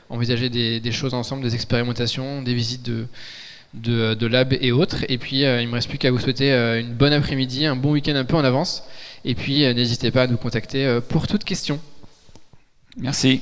envisager des choses ensemble, des expérimentations, des visites de lab et autres. Et puis il me reste plus qu'à vous souhaiter une bonne après-midi, un bon week-end un peu en avance. Et puis n'hésitez pas à nous contacter pour toute question. Merci.